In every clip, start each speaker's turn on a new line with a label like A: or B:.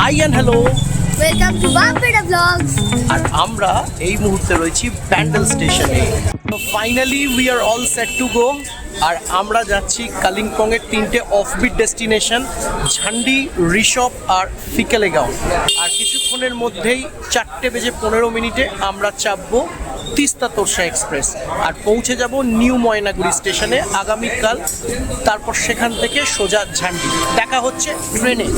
A: High and hello,
B: welcome to Bapera blogs.
A: আর আমরা এই মুহূর্তে রয়েছি ব্যান্ডেল স্টেশনে। তো finally we are all set to go. আর আমরা যাচ্ছি কালিম্পংয়ের তিনটে অফবিট ডেস্টিনেশন, ঝান্ডি, ঋষভ আর ফিকেলেগাঁও। আর কিছুক্ষণের মধ্যেই 4:15 আমরা চাপবো তিস্তা তোরসা এক্সপ্রেস আর পৌঁছে যাব নিউ ময়নাগুড়ি স্টেশনে আগামীকাল। তারপর সেখান থেকে সোজা ঝান্ডি। দেখা হচ্ছে ট্রেনে।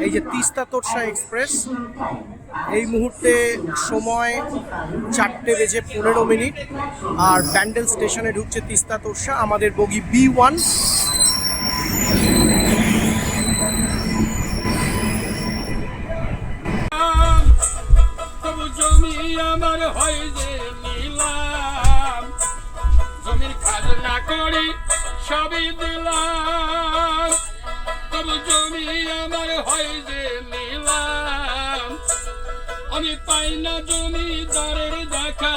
A: এই যে তিস্তা তোরসা এক্সপ্রেস, এই মুহূর্তে সময় 4:15 আর ব্যান্ডেল স্টেশনে ঢুকছে তিস্তা তোরসা। আমাদের বগি B1।
C: জমি আমার হয় যে নিলাম, জমির খাজনা করি সবই দিলাম, তবু জমি আমার হয় যে নিলাম। আমি পাই না জমিদারের দেখা,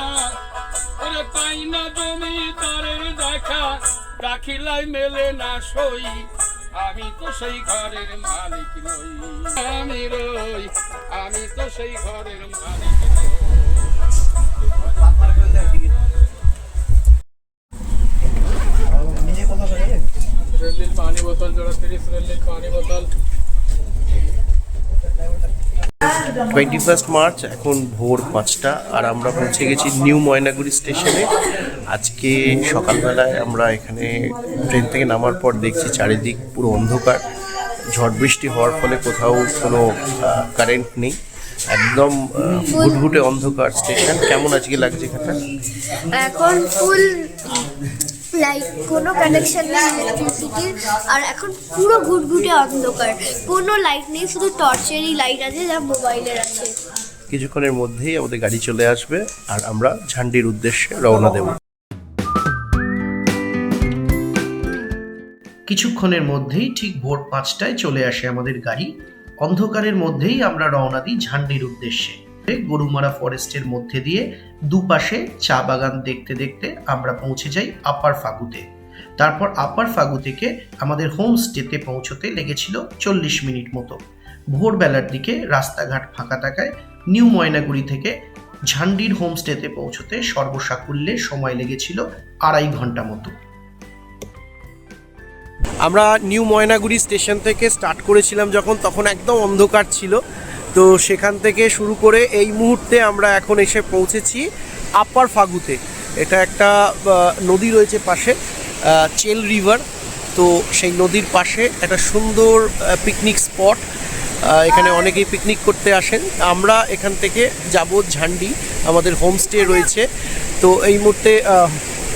C: ওরে পাই না জমিদারের দেখা, দাখিলাই মেলে না সই, আমি তো সেই ঘরের মালিক নই। আমি তো সেই ঘরের মালিক নই। রেলের পানি বোতল জোড়া 30, রেলের পানি বোতল।
A: 21 মার্চ, এখন ভোর 5টা আর আমরা পৌঁছে গেছি নিউ ময়নাগুড়ি স্টেশনে। আজকে সকালবেলায় আমরা এখানে ট্রেন থেকে নামার পর দেখছি চারিদিক পুরো অন্ধকার। ঝড় বৃষ্টি হওয়ার ফলে কোথাও কোনো কারেন্ট নেই, একদম ঘুটঘুটে অন্ধকার স্টেশন। কেমন আজকে লাগছে এখানটা?
B: এখন ফুল লাইট, কোনো কানেকশন নেই ইলেকট্রিসিটির, আর এখন পুরো ঘুটঘুটে অন্ধকার, কোনো লাইট নেই, শুধু টর্চেরই লাইট আছে যা মোবাইলের আছে।
A: কিছুক্ষণের মধ্যেই আমাদের গাড়ি চলে আসবে আর আমরা ঝান্ডির উদ্দেশ্যে রওনা দেব। কিছুক্ষণের মধ্যেই ঠিক ভোর 5টায় চলে আসে আমাদের গাড়ি। অন্ধকারের মধ্যেই আমরা রওনা দিই ঝান্ডির উদ্দেশ্যে। গরুমারা ফরেস্টের মধ্যে দিয়ে দুপাশে চা বাগান দেখতে দেখতে আমরা পৌঁছে যাই আপার ফাগুতে। তারপর আপার ফাগু থেকে আমাদের হোমস্টেতে পৌঁছতে লেগেছিল 40 মিনিট মতো। ভোরবেলার দিকে রাস্তাঘাট ফাঁকা থাকায় নিউ ময়নাগুড়ি থেকে ঝান্ডির হোমস্টেতে পৌঁছতে সর্বসাকুল্যে সময় লেগেছিল 2.5 ঘন্টা মতো। আমরা নিউ ময়নাগুড়ি স্টেশন থেকে স্টার্ট করেছিলাম তখন একদম অন্ধকার ছিল। তো সেখান থেকে শুরু করে এই মুহূর্তে আমরা এখন এসে পৌঁছেছি আপার ফাগুতে। এটা একটা নদী রয়েছে পাশে, চেল রিভার। তো সেই নদীর পাশে একটা সুন্দর পিকনিক স্পট, এখানে অনেকেই পিকনিক করতে আসেন। আমরা এখান থেকে যাব ঝান্ডি, আমাদের হোমস্টে রয়েছে। তো এই মুহূর্তে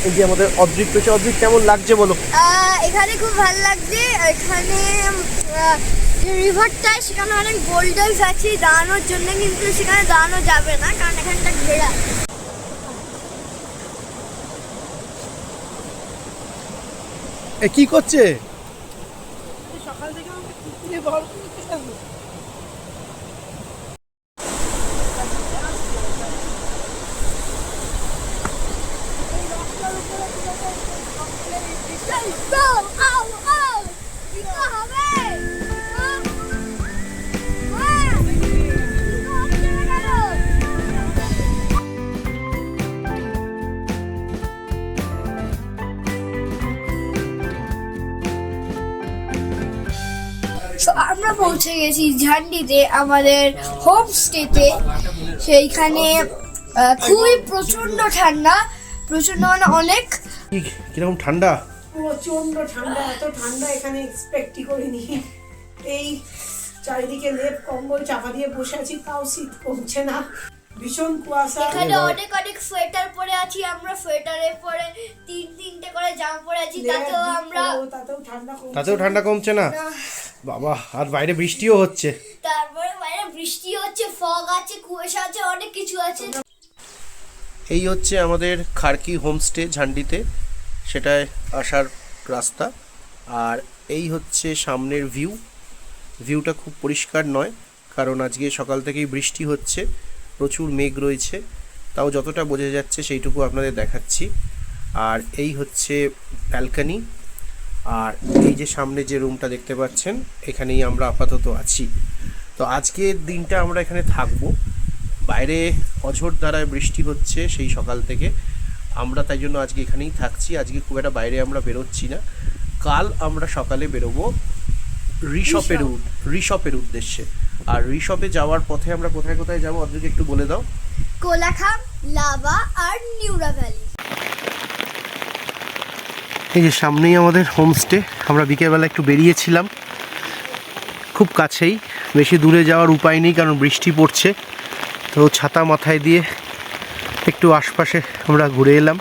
A: এই যে আমাদের অদ্রিক রয়েছে। অদ্রিক, কেমন লাগছে বলো?
B: এখানে খুব ভালো লাগছে। এখানে যে রিভারটা, সেখানে অনেক বোল্ডার্স আছে দাঁড়ানোর জন্য, কিন্তু সেখানে দাঁড়ানো যাবে না কারণ এখানটা ঘেরা।
A: কি করছে?
B: সকাল থেকে আমরা পৌঁছে গেছি ঝান্ডিতে, আমাদের হোমস্টেতে। সেইখানে খুবই প্রচন্ড ঠান্ডা, প্রচন্ড মানে অনেক।
A: কিরকম ঠান্ডা?
D: প্রচন্ড ঠান্ডা, এত ঠান্ডা এখানে এক্সপেক্টই করিনি। এই চারিদিকে লেপ কম্বল চাপা দিয়ে বসে আছি, তাও শীত কমছে না, ভীষণ কুয়াশা।
B: এখানে অনেক অনেক সোয়েটার পরে আছি আমরা, সোয়েটারের পরে তিনটে করে জামা পরে আছি,
D: তাতেও
A: ঠান্ডা কমছে না বাবা। আর বাইরে বৃষ্টিও হচ্ছে।
B: তারপরে বাইরে বৃষ্টি হচ্ছে, ফগ আছে, কুয়াশা আছে, অনেক কিছু আছে।
A: এই হচ্ছে আমাদের খারকি হোমস্টে ঝান্ডিতে, সেটায় আসার রাস্তা। আর এই হচ্ছে সামনের ভিউটা খুব পরিষ্কার নয়, কারণ আজকে সকাল থেকেই বৃষ্টি হচ্ছে, প্রচুর মেঘ রয়েছে। তাও যতটা বোঝা যাচ্ছে সেইটুকু আপনাদের দেখাচ্ছি। আর এই হচ্ছে ব্যালকনি, আর এই যে সামনে যে রুমটা দেখতে পাচ্ছেন এখানেই আমরা আপাতত আছি। তো আজকের দিনটা আমরা এখানে থাকবো। বাইরে অঝোর ধারায় বৃষ্টি হচ্ছে সেই সকাল থেকে, আমরা তাই জন্য আজকে এখানেই থাকছি। আজকে খুব একটা বাইরে আমরা বেরোচ্ছি না। কাল আমরা সকালে বেরোবো ঋষপের উদ্দেশ্যে। আর ঋষপে যাওয়ার পথে আমরা কোথায় কোথায় যাবো আপনাকে একটু বলে দাও।
B: কোলাখাম, লাভা আর নিউরা ভ্যালি।
A: এই যে সামনেই আমাদের হোমস্টে। আমরা বিকেলবেলা একটু বেরিয়েছিলাম, খুব কাছেই, বেশি দূরে যাওয়ার উপায় নেই কারণ বৃষ্টি পড়ছে। তো ছাতা মাথায় দিয়ে একটু আশপাশে আমরা ঘুরে এলাম।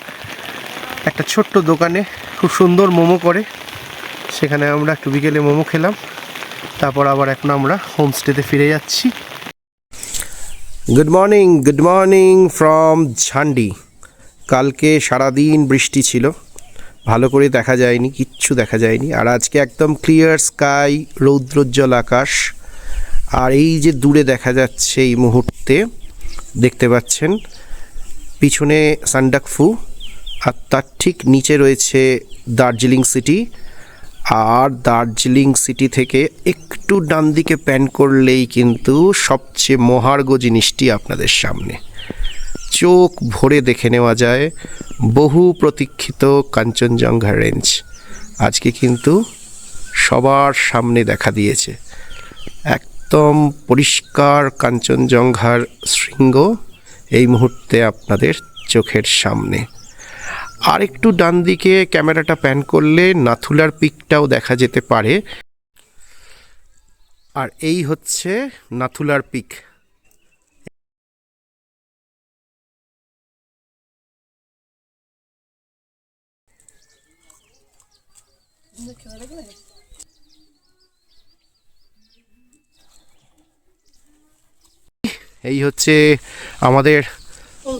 A: একটা ছোট্ট দোকানে খুব সুন্দর মোমো করে, সেখানে আমরা একটু বিকেলে মোমো খেলাম। তারপর আবার এখন আমরা হোমস্টেতে ফিরে যাচ্ছি। Good morning from ঝান্ডি। কালকে সারাদিন বৃষ্টি ছিল, ভালো করে দেখা যায়নি, কিচ্ছু দেখা যায়নি। আর আজকে একদম ক্লিয়ার স্কাই, রৌদ্রোজ্জ্বল আকাশ। আর এই যে দূরে দেখা যাচ্ছে এই মুহূর্তে দেখতে পাচ্ছেন পিছনে সান্ডাকফু, আর তার ঠিক নিচে রয়েছে দার্জিলিং সিটি। আর দার্জিলিং সিটি থেকে একটু ডান দিকে প্যান করলেই কিন্তু সবচেয়ে মহার্ঘ জিনিসটি আপনাদের সামনে চোখ ভরে দেখে নেওয়া যায়, বহু প্রতীক্ষিত কাঞ্চনজঙ্ঘা রেঞ্জ আজকে কিন্তু সবার সামনে দেখা দিয়েছে। একদম পরিষ্কার কাঞ্চনজঙ্ঘার শৃঙ্গ এই মুহূর্তে আপনাদের চোখের সামনে। আর একটু ডান দিকে ক্যামেরাটা প্যান করলে নাথুলার পিকটাও দেখা যেতে পারে। আর এই হচ্ছে নাথুলার পিক। এই হচ্ছে আমাদের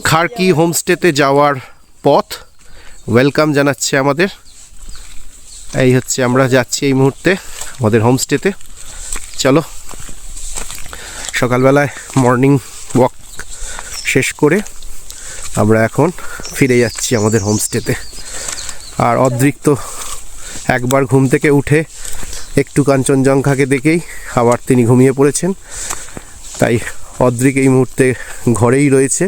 A: খারকি হোমস্টেতে যাওয়ার পথ। ওয়েলকাম জানাচ্ছে আমাদের। এই হচ্ছে আমরা যাচ্ছি এই মুহূর্তে আমাদের হোমস্টেতে। চলো, সকালবেলায় মর্নিং ওয়াক শেষ করে আমরা এখন ফিরে যাচ্ছি আমাদের হোমস্টেতে। আর অদৃক্ত একবার ঘুম থেকে উঠে একটু কাঞ্চনজঙ্ঘাকে দেখেই আবার তিনি ঘুমিয়ে পড়েছেন, তাই অদ্রিক এই মুহূর্তে ঘরেই রয়েছে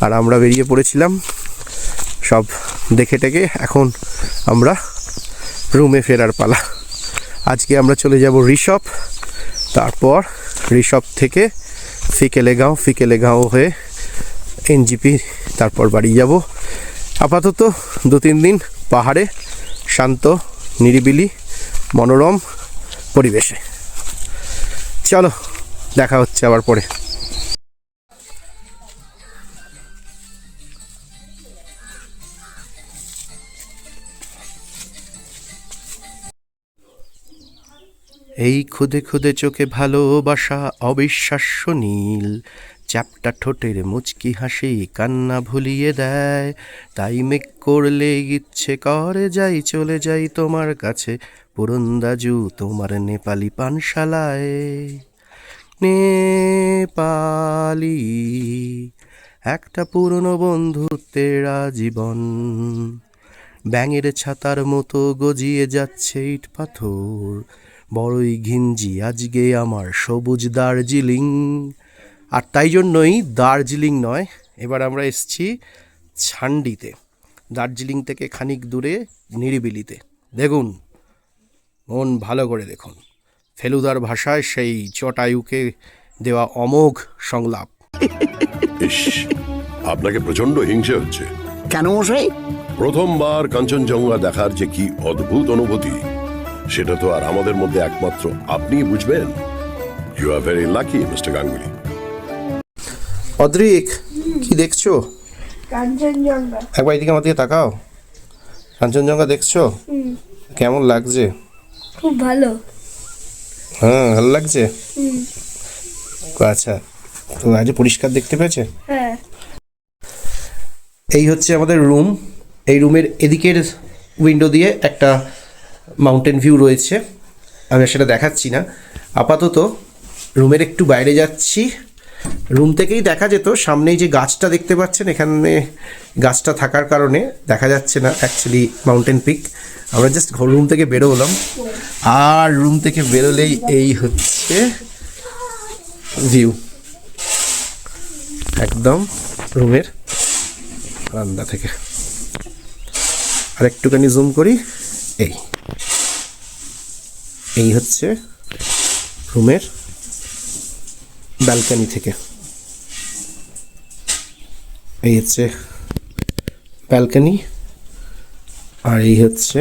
A: আর আমরা বেরিয়ে পড়েছিলাম সব দেখে টেকে। এখন আমরা রুমে ফেরার পালা। আজকে আমরা চলে যাব ঋষপ, তারপর ঋষপ থেকে ফিকেলেগাঁও হয়ে এনজিপি, তারপর বাড়ি যাব। আপাতত 2-3 দিন পাহাড়ে শান্ত নিরিবিলি মনোরম পরিবেশে। চলো, দেখা হচ্ছে আবার পরে। এই খুদে খুদে চোখে ভালোবাসা অবিশ্বাস্য নীল, চ্যাপটা ঠোঁটের মুচকি হাসি কান্না ভুলিয়ে দেয়। তাই মেঘ করলে ইচ্ছে করে যাই, চলে যাই তোমার কাছে পুরন্দাজু তোমার নেপালি পানশালায়। নেপালি একটা পুরনো বন্ধুত্বের জীবন, ব্যাঙের ছাতার মতো গজিয়ে যাচ্ছে ইট পাথর। বড়ই ঘিঞ্জি আজকে আমার সবুজ দার্জিলিং। আর তাই জন্যই দার্জিলিং নয়, এবার আমরা এসেছি ঝান্ডিতে, দার্জিলিং থেকে খানিক দূরে নিরিবিলিতে। দেখুন, মন ভালো করে দেখুন, ফেলুদার ভাষায় সেই জটায়ুকে দেওয়া অমোঘ সংলাপ।
E: ইস, আপনাকে প্রচন্ড হিংসে হচ্ছে
F: কেন মশাই?
E: প্রথমবার কাঞ্চনজঙ্ঘা দেখার যে কি অদ্ভুত অনুভূতি, সেটা তো আর আমাদের মধ্যে একমাত্র আপনিই বুঝবেন। You are very lucky mister Ganguly.
A: Adrik, কি দেখছো?
B: কাঞ্চনজঙ্ঘা।
A: একবার এদিকে আমার দিকে তাকাও। কাঞ্চনজঙ্ঘা দেখছো? কেমন লাগছে?
B: খুব ভালো।
A: হ্যাঁ, ভালো লাগছে। আচ্ছা, তো আজ পরিষ্কার দেখতে পেয়েছে?
B: হ্যাঁ।
A: এই হচ্ছে আমাদের রুম। এই রুমের এদিকের উইন্ডো দিয়ে একটা মাউন্টেন ভিউ রয়েছে, আমি সেটা দেখাচ্ছি না। আপাতত রুমের একটু বাইরে যাচ্ছি, রুম থেকেই দেখা যেত, সামনেই যে গাছটা দেখতে পাচ্ছেন এখানে গাছটা থাকার কারণে দেখা যাচ্ছে না অ্যাকচুয়ালি মাউন্টেন পিক। আমরা জাস্ট রুম থেকে বেরোলাম, আর রুম থেকে বেরোলেই এই হচ্ছে ভিউ একদম রুমের বারান্দা থেকে। আর একটুখানি জুম করি, এই হচ্ছে রুমের ব্যালকনি থেকে, এই হচ্ছে ব্যালকনি, আর এই হচ্ছে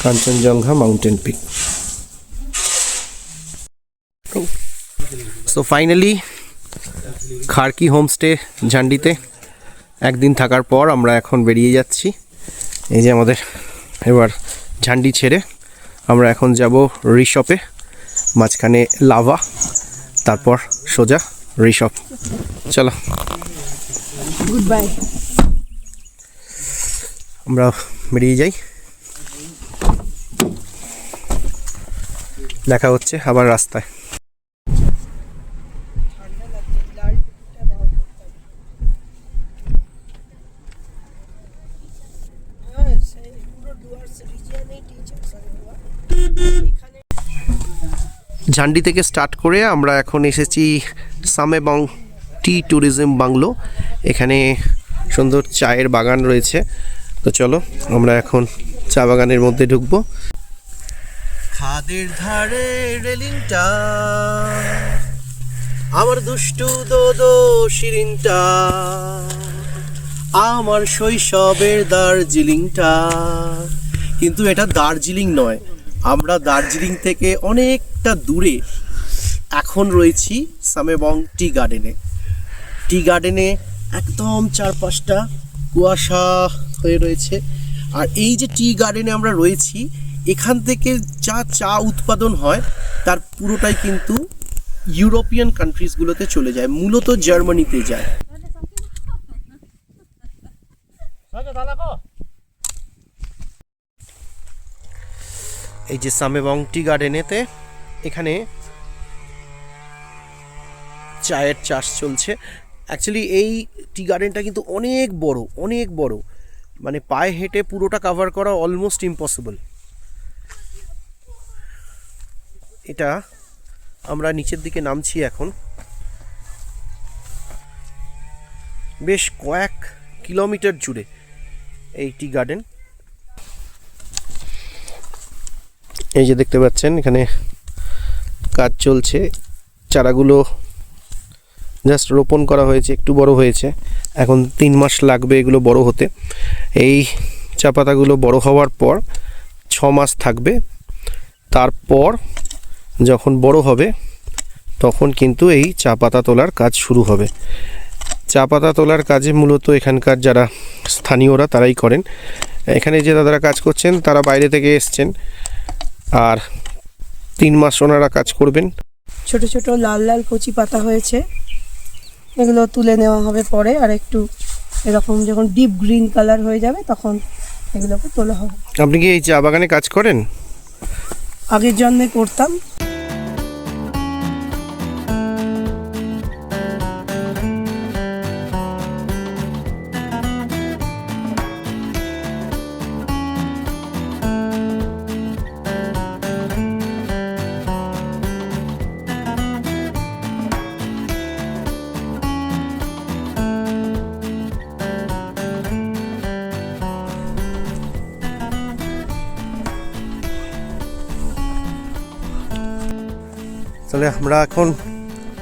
A: Kanchenjunga mountain peak. So finally Kharki homestay ঝান্ডিতে একদিন থাকার পর আমরা এখন বেরিয়ে যাচ্ছি। এই যে আমাদের এবার ঝান্ডি ছেড়ে আমরা এখন যাব ঋষভে, মাঝখানে লাভা, তারপর সোজা ঋষভ। চলো
D: গুড বাই।
A: আমরা বেরিয়ে যাই, দেখা হচ্ছে আবার রাস্তায়। ঝান্ডি থেকে স্টার্ট করে আমরা এখন এসেছি সামেবং টি ট্যুরিজম বাংলো। এখানে সুন্দর চায়ের বাগান রয়েছে, তো চলো আমরা এখন চা বাগানের মধ্যে ঢুকবো। খাদের ধারে রেলিংটা, আমার দুষ্টু দোদো শিরিনটা, আমার শৈশবের দার্জিলিংটা। কিন্তু এটা দার্জিলিং নয়, আমরা দার্জিলিং থেকে অনেকটা দূরে এখন রয়েছি সামেবং টি গার্ডেনে। টি গার্ডেনে একদম চারপাশটা কুয়াশা হয়ে রয়েছে। আর এই যে টি গার্ডেনে আমরা রয়েছি, এখান থেকে যা চা উৎপাদন হয় তার পুরোটাই কিন্তু ইউরোপিয়ান কান্ট্রিজগুলোতে চলে যায়, মূলত জার্মানিতে যায়। এই যে সামেবং টি গার্ডেনেতে এখানে চায়ের চাষ চলছে। অ্যাকচুয়ালি এই টি গার্ডেনটা কিন্তু অনেক বড়, অনেক বড়, মানে পায়ে হেঁটে পুরোটা কভার করা অলমোস্ট ইম্পসিবল। এটা আমরা নিচের দিকে নামছি এখন, বেশ কয়েক কিলোমিটার জুড়ে এই টি গার্ডেন। এই যে দেখতে পাচ্ছেন এখানে কাজ চলছে, চারাগুলো জাস্ট রোপণ করা হয়েছে, একটু বড় হয়েছে, এখন 3 মাস লাগবে এগুলো বড় হতে। এই চা পাতাগুলো বড় হওয়ার পর 6 মাস থাকবে, তারপর যখন বড় হবে তখন কিন্তু এই চা পাতা তোলার কাজ শুরু হবে। চা পাতা তোলার কাজে মূলত এখানকার যারা স্থানীয়রা তারাই করেন। এখানে যে দাদারা কাজ করছেন তারা বাইরে থেকে এসছেন, আর 3 মাস ওনারা কাজ করবেন।
D: ছোট ছোট লাল লাল কচি পাতা হয়েছে, এগুলো তুলে নেওয়া হবে পরে, আর একটু এরকম যখন ডিপ গ্রিন কালার হয়ে যাবে তখন এগুলোকে তোলা হবে।
A: আপনি কি এই চা বাগানে কাজ করেন?
D: আগের জন্মে করতাম।
A: তাহলে আমরা এখন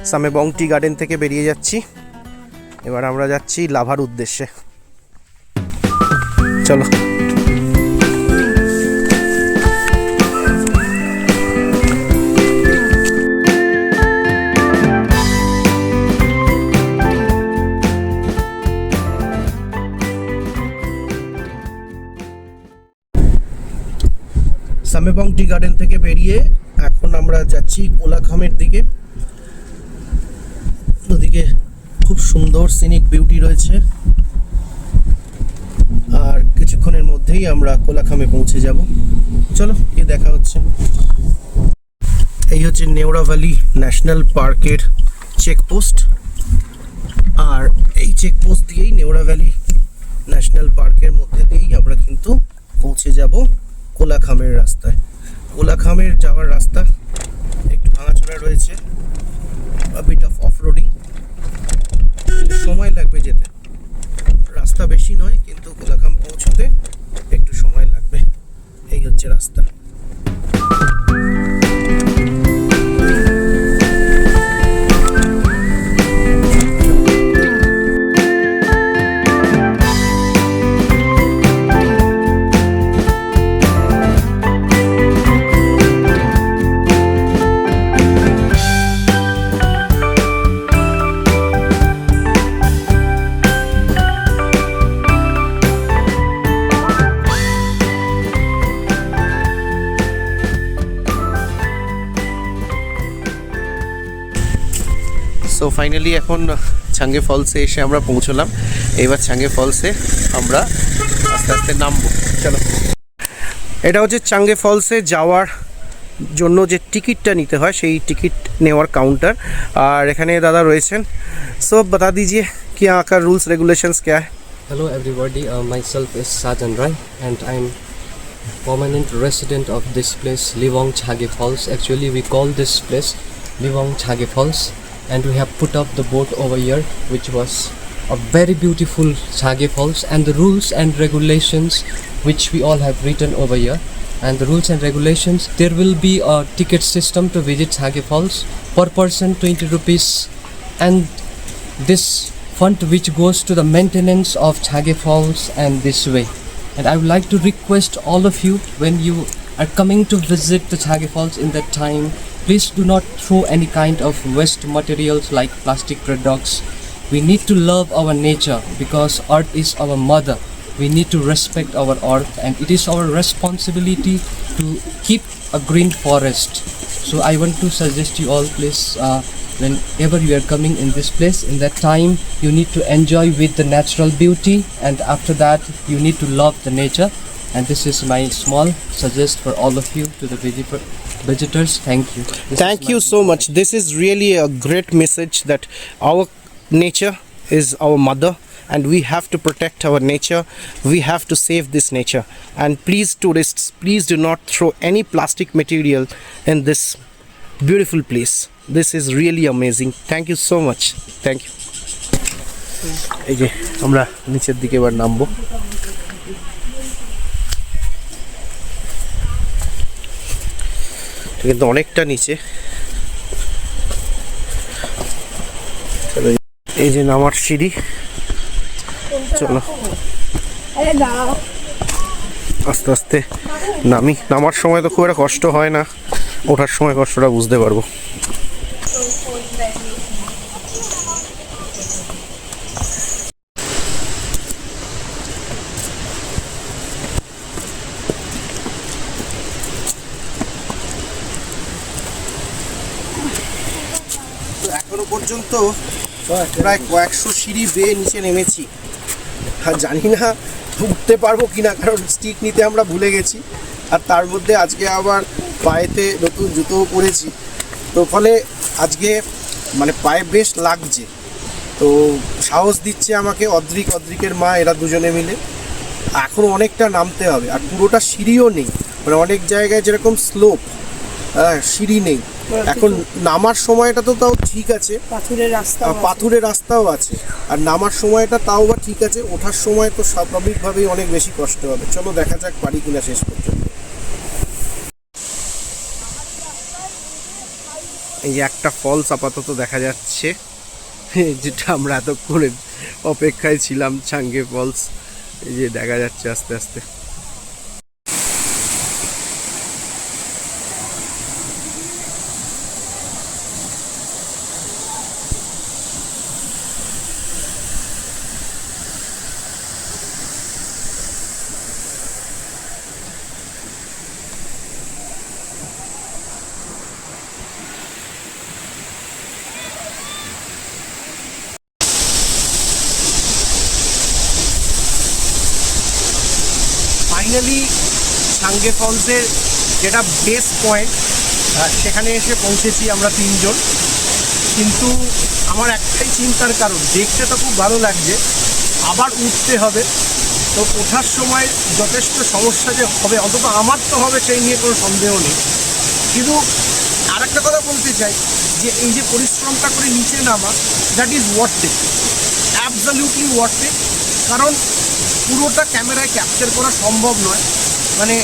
A: সামেবং টি গার্ডেন থেকে বেরিয়ে যাচ্ছি, এবার আমরা যাচ্ছি লাভার উদ্দেশ্যে। চলো। সামেবং টি গার্ডেন থেকে বেরিয়ে এখন আমরা যাচ্ছি কোলাখামের দিকে। ওদিকে খুব সুন্দর সিনিক বিউটি রয়েছে, আর কিছুক্ষণের মধ্যেই আমরা কোলাখামে পৌঁছে যাব। চলো গিয়ে দেখা হচ্ছে। এই হচ্ছে নেওড়া ভ্যালি ন্যাশনাল পার্কের চেকপোস্ট, আর এই চেকপোস্ট দিয়েই নেওড়া ভ্যালি ন্যাশনাল পার্কের মধ্যে দিয়েই আমরা কিন্তু পৌঁছে যাব কোলাখামের রাস্তায়। কোলাখামের যাওয়ার রাস্তা একটু ভাঙাচোরা রয়েছে, বিট অফ অফরোডিং, সময় লাগবে যেতে। রাস্তা বেশি নয়, কিন্তু কোলাখাম পৌঁছতে একটু সময় লাগবে। এই হচ্ছে রাস্তা। সো ফাইনালি এখন ছাঙ্গে ফলসে এসে আমরা পৌঁছলাম। এবার ছাঙ্গে ফলসে আমরা আস্তে আস্তে নামবো। চলো, এটা হচ্ছে ছাঙ্গে ফলসে যাওয়ার জন্য যে টিকিটটা নিতে হয় সেই টিকিট নেওয়ার কাউন্টার। আর এখানে দাদা রয়েছেন। সো বতা দিজিয়ে কি यहाँ का रूल्स रेगुलेशंस क्या है?
F: Hello everybody, myself is Sajan Rai and I'm permanent resident of this place, Livong Chage Falls. Actually we call this place Livong Chage Falls, and we have put up the boat over here, which was a very beautiful Chage Falls, and the rules and regulations which we all have written over here. And the rules and regulations, there will be a ticket system to visit Chage Falls, per person 20 rupees, and this fund which goes to the maintenance of Chage Falls and this way. And I would like to request all of you, when you are coming to visit the Chage Falls in that time, please do not throw any kind of waste materials like plastic products. We need to love our nature because earth is our mother. We need to respect our earth, and it is our responsibility to keep a green forest. So I want to suggest you all, please, whenever you are coming in this place, in that time you need to enjoy with the natural beauty, and after that you need to love the nature. And this is my small suggest for all of you, to the visitors. Thank you.
A: Thank you so much. This is really a great message that our nature is our mother and we have to protect our nature. We have to save this nature. And please, tourists, please do not throw any plastic material in this beautiful place. This is really amazing. Thank you so much. Thank you. এই যে আমরা নিচের দিকে এবার নামবো। কিন্তু অনেকটা নিচে। এই যে নামার সিঁড়ি। চলো আস্তে আস্তে নামি। নামার সময় তো খুব একটা কষ্ট হয় না, ওঠার সময় কষ্টটা বুঝতে পারবো। এখনো পর্যন্ত প্রায় কয়েকশো সিঁড়ি বেয়ে নিচে নেমেছি, আর জানি না উঠতে পারবো কিনা, কারণ স্টিক নিতে আমরা ভুলে গেছি। আর তার মধ্যে আজকে আবার পায়েতে নতুন জুতোও পরেছি, তো ফলে আজকে মানে পায়ে বেশ লাগছে। তো সাহস দিচ্ছে আমাকে অদ্রিকের মা, এরা দুজনে মিলে। এখনও অনেকটা নামতে হবে, আর পুরোটা সিঁড়িও নেই, মানে অনেক জায়গায় যেরকম স্লোপ, সিঁড়ি নেই। এখন নামার সময়টা তো তাও ঠিক আছে, পাথুরের রাস্তাও আছে, আর নামার সময়টা তাও বা ঠিক আছে। ওঠার সময় তো স্বাভাবিকভাবেই অনেক বেশি কষ্ট হবে। চলো দেখা যাক পারি কিনা শেষ পর্যন্ত। এই যে একটা ফলস আপাতত দেখা যাচ্ছে, যেটা আমরা এতক্ষণে অপেক্ষায় ছিলাম, ছাঙ্গে ফলস। এই যে দেখা যাচ্ছে আস্তে আস্তে। ফাইনালি ছাঙ্গে ফলসের যেটা বেস পয়েন্ট, সেখানে এসে পৌঁছেছি আমরা তিনজন। কিন্তু আমার একটাই চিন্তার কারণ, দেখতে তো খুব ভালো লাগছে, আবার উঠতে হবে, তো ওঠার সময় যথেষ্ট সমস্যা যে হবে, অন্তত আমার তো হবে সেই নিয়ে কোনো সন্দেহ নেই। কিন্তু আর একটা কথা বলতে চাই যে এই যে পরিশ্রমটা করে নিচে নামা, that is worth it, absolutely worth it. কারণ পুরোটা ক্যামেরায় ক্যাপচার করা সম্ভব নয়, মানে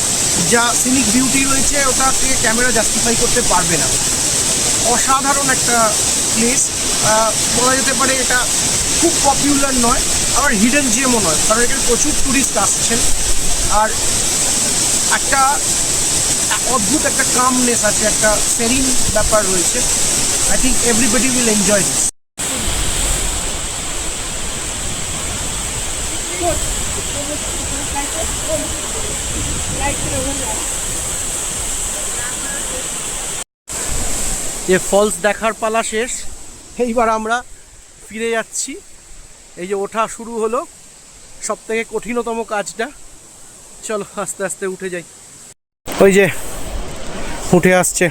A: যা সিনিক বিউটি রয়েছে ওটাকে ক্যামেরা জাস্টিফাই করতে পারবে না। অসাধারণ একটা প্লেস, বলা যেতে পারে এটা খুব পপুলার নয়, আবার হিডেন জেমও নয়, কারণ এখানে প্রচুর ট্যুরিস্ট আসছেন। আর একটা অদ্ভুত একটা কামনেস আছে, একটা সেরিন ব্যাপার রয়েছে। I think everybody will enjoy this. যে ফলস দেখার পালা শেষ, এইবার আমরা ফিরে যাচ্ছি। এই যে ওঠা শুরু হলো, সব থেকে কঠিনতম কাজটা। চলো আস্তে আস্তে উঠে যাই। ওই যে উঠে আসছে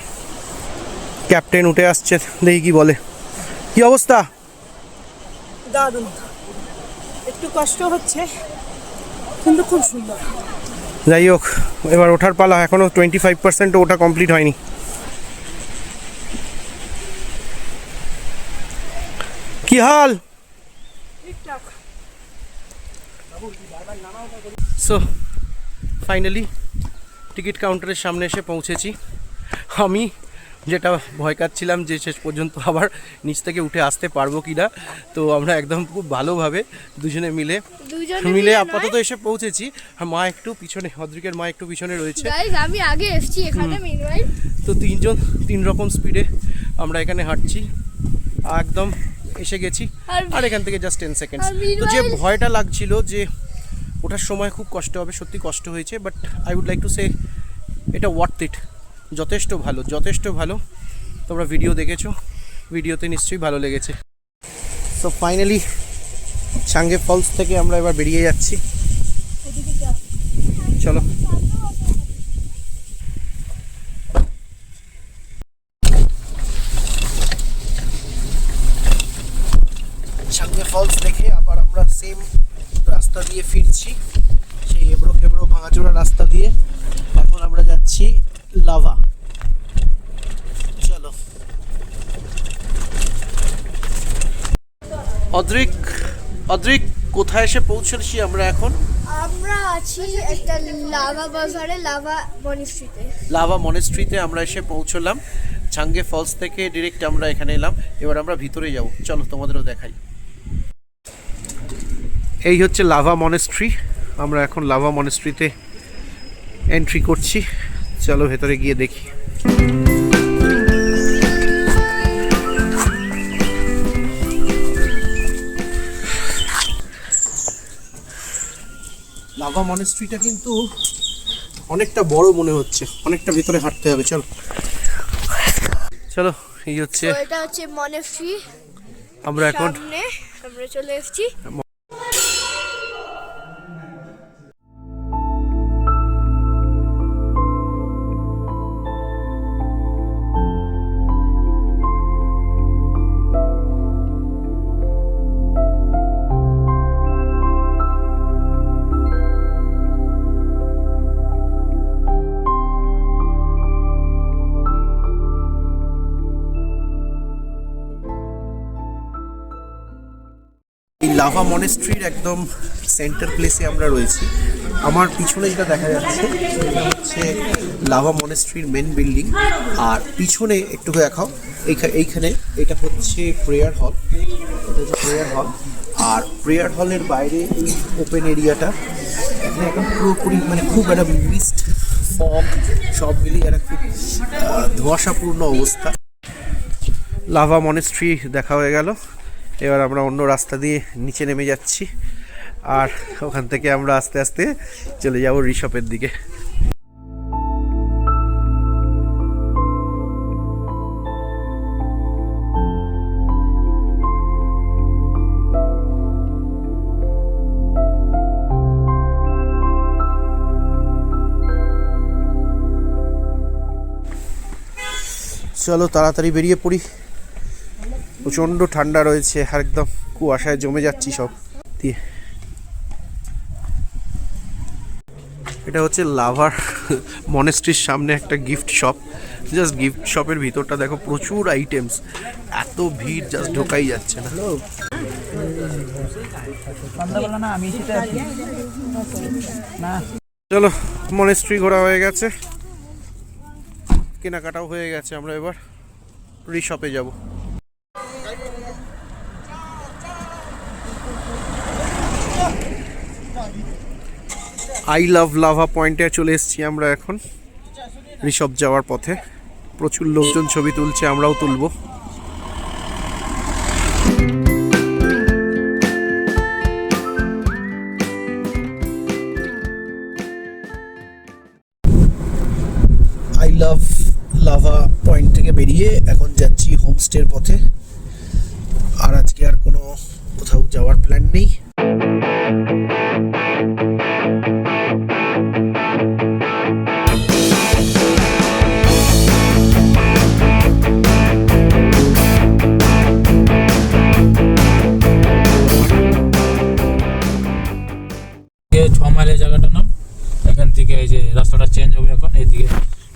A: ক্যাপ্টেন, উঠে আসছে, দেখি কি বলে। কি অবস্থা?
D: দারুণ, একটু কষ্ট হচ্ছে কিন্তু খুব সুন্দর।
A: যাই হোক, এবার ওঠার পালা। এখনও 25% ওটা কমপ্লিট হয়নি। কি হাল? সো ফাইনালি টিকিট কাউন্টারের সামনে এসে পৌঁছেছি। আমি যেটা ভয় কাচ্ছিলাম যে শেষ পর্যন্ত আবার নিচ থেকে উঠে আসতে পারবো কি না, তো আমরা একদম খুব ভালোভাবে দুজনে মিলে আপাতত এসে পৌঁছেছি। আর মা একটু পিছনে, অদ্রিকের মা একটু পিছনে রয়েছে।
B: আমি আগে এসেছি এখানে মিনওয়াইল।
A: তো তিনজন তিন রকম স্পিডে আমরা এখানে হাঁটছি, একদম এসে গেছি। আর এখান থেকে জাস্ট 10 সেকেন্ডস। তো যে ভয়টা লাগছিল যে ওঠার সময় খুব কষ্ট হবে, সত্যি কষ্ট হয়েছে, but I would like to say এটা ওয়ার্থ ইট, যথেষ্ট ভালো, যথেষ্ট ভালো। তোমরা ভিডিও দেখেছো, ভিডিওতে নিশ্চয়ই ভালো লেগেছে। সো ফাইনালি চাঙ্গে ফলস থেকে আমরা এবার বেরিয়ে যাচ্ছি। চলো। চাঙ্গে ফলস দেখে আবার আমরা সেম রাস্তা দিয়ে ফিরছি, সেই এবড়ো খেবড়ো ভাঙাচোরা রাস্তা দিয়ে। এখন আমরা যাচ্ছি লাভা। চলো। অদ্রিক কোথায় এসে পৌঁছেছি আমরা এখন?
B: আমরা আছি একটা লাভা বাজারে, লাভা মনিস্ট্রিতে।
A: লাভা মনেস্ট্রিতে আমরা এসে পৌঁছলাম। চাঙ্গে ফলস থেকে ডিরেক্ট আমরা এখানে এলাম। এবার আমরা ভিতরে যাব, চলো তোমাদেরও দেখাই। এই হচ্ছে লাভা মনেস্ট্রি। আমরা এখন লাভা মনেস্ট্রিতে এন্ট্রি করছি। চলো ভেতরে গিয়ে দেখি। লাভা মনেস্ট্রিটা কিন্তু অনেকটা বড় মনে হচ্ছে, অনেকটা ভিতরে হাঁটতে হবে। চলো চলো। এই হচ্ছে,
B: এটা হচ্ছে মনেস্ট্রি।
A: আমরা এখন
B: আমরা চলে এসেছি।
A: লাভা মনেস্ট্রির একদম সেন্টার প্লেসে আমরা রয়েছি। আমার পিছনে যেটা দেখা যাচ্ছে হচ্ছে লাভা মনেস্ট্রির মেন বিল্ডিং, আর পিছনে একটু দেখাও, এইখানে এটা হচ্ছে প্রেয়ার হল। এটা হচ্ছে প্রেয়ার হল, আর প্রেয়ার হলের বাইরে এই ওপেন এরিয়াটা এখানে এখন পুরোপুরি মানে খুব একটা মিস্ট ফগ সব মিলিয়ে একটা খুব ধোঁয়াশাপূর্ণ অবস্থা। লাভা মনেস্ট্রি দেখা হয়ে গেল। এবার আমরা অন্য রাস্তা দিয়ে নিচে নেমে যাচ্ছি, আর ওখান থেকে আমরা আস্তে আস্তে চলে যাব রিসপের দিকে। চলো তাড়াতাড়ি বেরিয়ে পড়ি। প্রচণ্ড ঠান্ডা রয়েছে, আর একদম কুয়াশায় জমে যাচ্ছি সব দিয়ে। এটা হচ্ছে লাভার মনেস্ট্রির সামনে একটা গিফট শপ। জাস্ট গিফট শপের ভিতরটা দেখো, প্রচুর আইটেমস, এত ভিড় জাস্ট ঢোকাই যাচ্ছে না। চলো, মনেস্ট্রি ঘোরা হয়ে গেছে, কেনাকাটাও হয়ে গেছে, আমরা এবার রিশপে যাব। আই লাভ লাভা পয়েন্টে চলে এসেছি আমরা এখন, রিশপ যাওয়ার পথে। প্রচুর লোকজন ছবি তুলছে, আমরাও তুলবো। আই লাভ লাভা পয়েন্ট থেকে বেরিয়ে এখন যাচ্ছি হোমস্টের পথে। আর আজকে আর কোনো কোথাও যাওয়ার প্ল্যান নেই।
C: ছ মাইলের জায়গাটার নাম। এখান থেকে এই যে রাস্তাটা চেঞ্জ হবে, এখন এইদিকে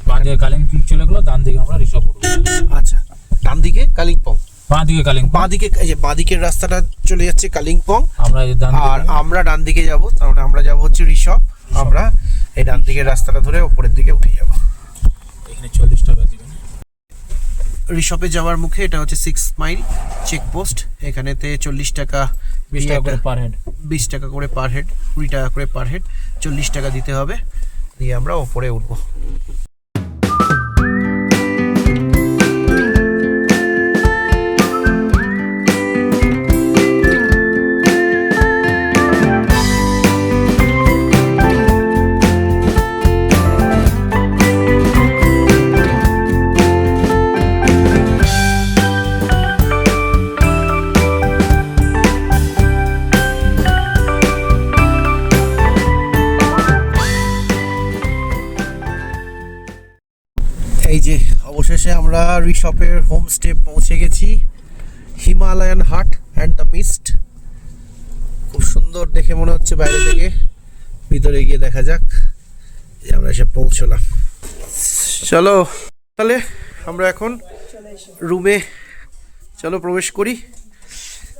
C: বাঁ দিকে কালিম্পং চলে গেলো, ডান দিকে আমরা রিশপ উঠবো।
A: আচ্ছা, ডান দিকে কালিম্পং,
C: বাঁ দিকে কালিম্পং,
A: বাঁ দিকে এই যে বাঁ দিকের রাস্তাটা চলে যাচ্ছে কালিম্পং,
C: আমরা এই ডান
A: আর আমরা ডান দিকে যাব। তার মানে আমরা যাব হচ্ছে রিশপ। আমরা এই ডান দিকের রাস্তাটা ধরে উপরের দিকে উঠে যাব।
C: এখানে 40 টাকা দিবেন।
A: রিশপে যাওয়ার মুখে এটা হচ্ছে 6 মাইল চেকপোস্ট। এখানেতে 40 টাকা,
C: 20 টাকা করে পার হেড,
A: 20 টাকা করে পার হেড, 20 টাকা করে পার হেড, 40 টাকা দিতে হবে, দিয়ে আমরা ওপরে উঠবো। এই যে অবশেষে আমরা রিশপের হোমস্টে পৌঁছে গেছি, হিমালয়ান হাট অ্যান্ড দ্য মিস্ট। খুব সুন্দর দেখে মনে হচ্ছে বাইরে থেকে, ভিতরে গিয়ে দেখা যাক। যে আমরা এসে পৌঁছলাম। চলো তাহলে আমরা এখন রুমে চলো প্রবেশ করি।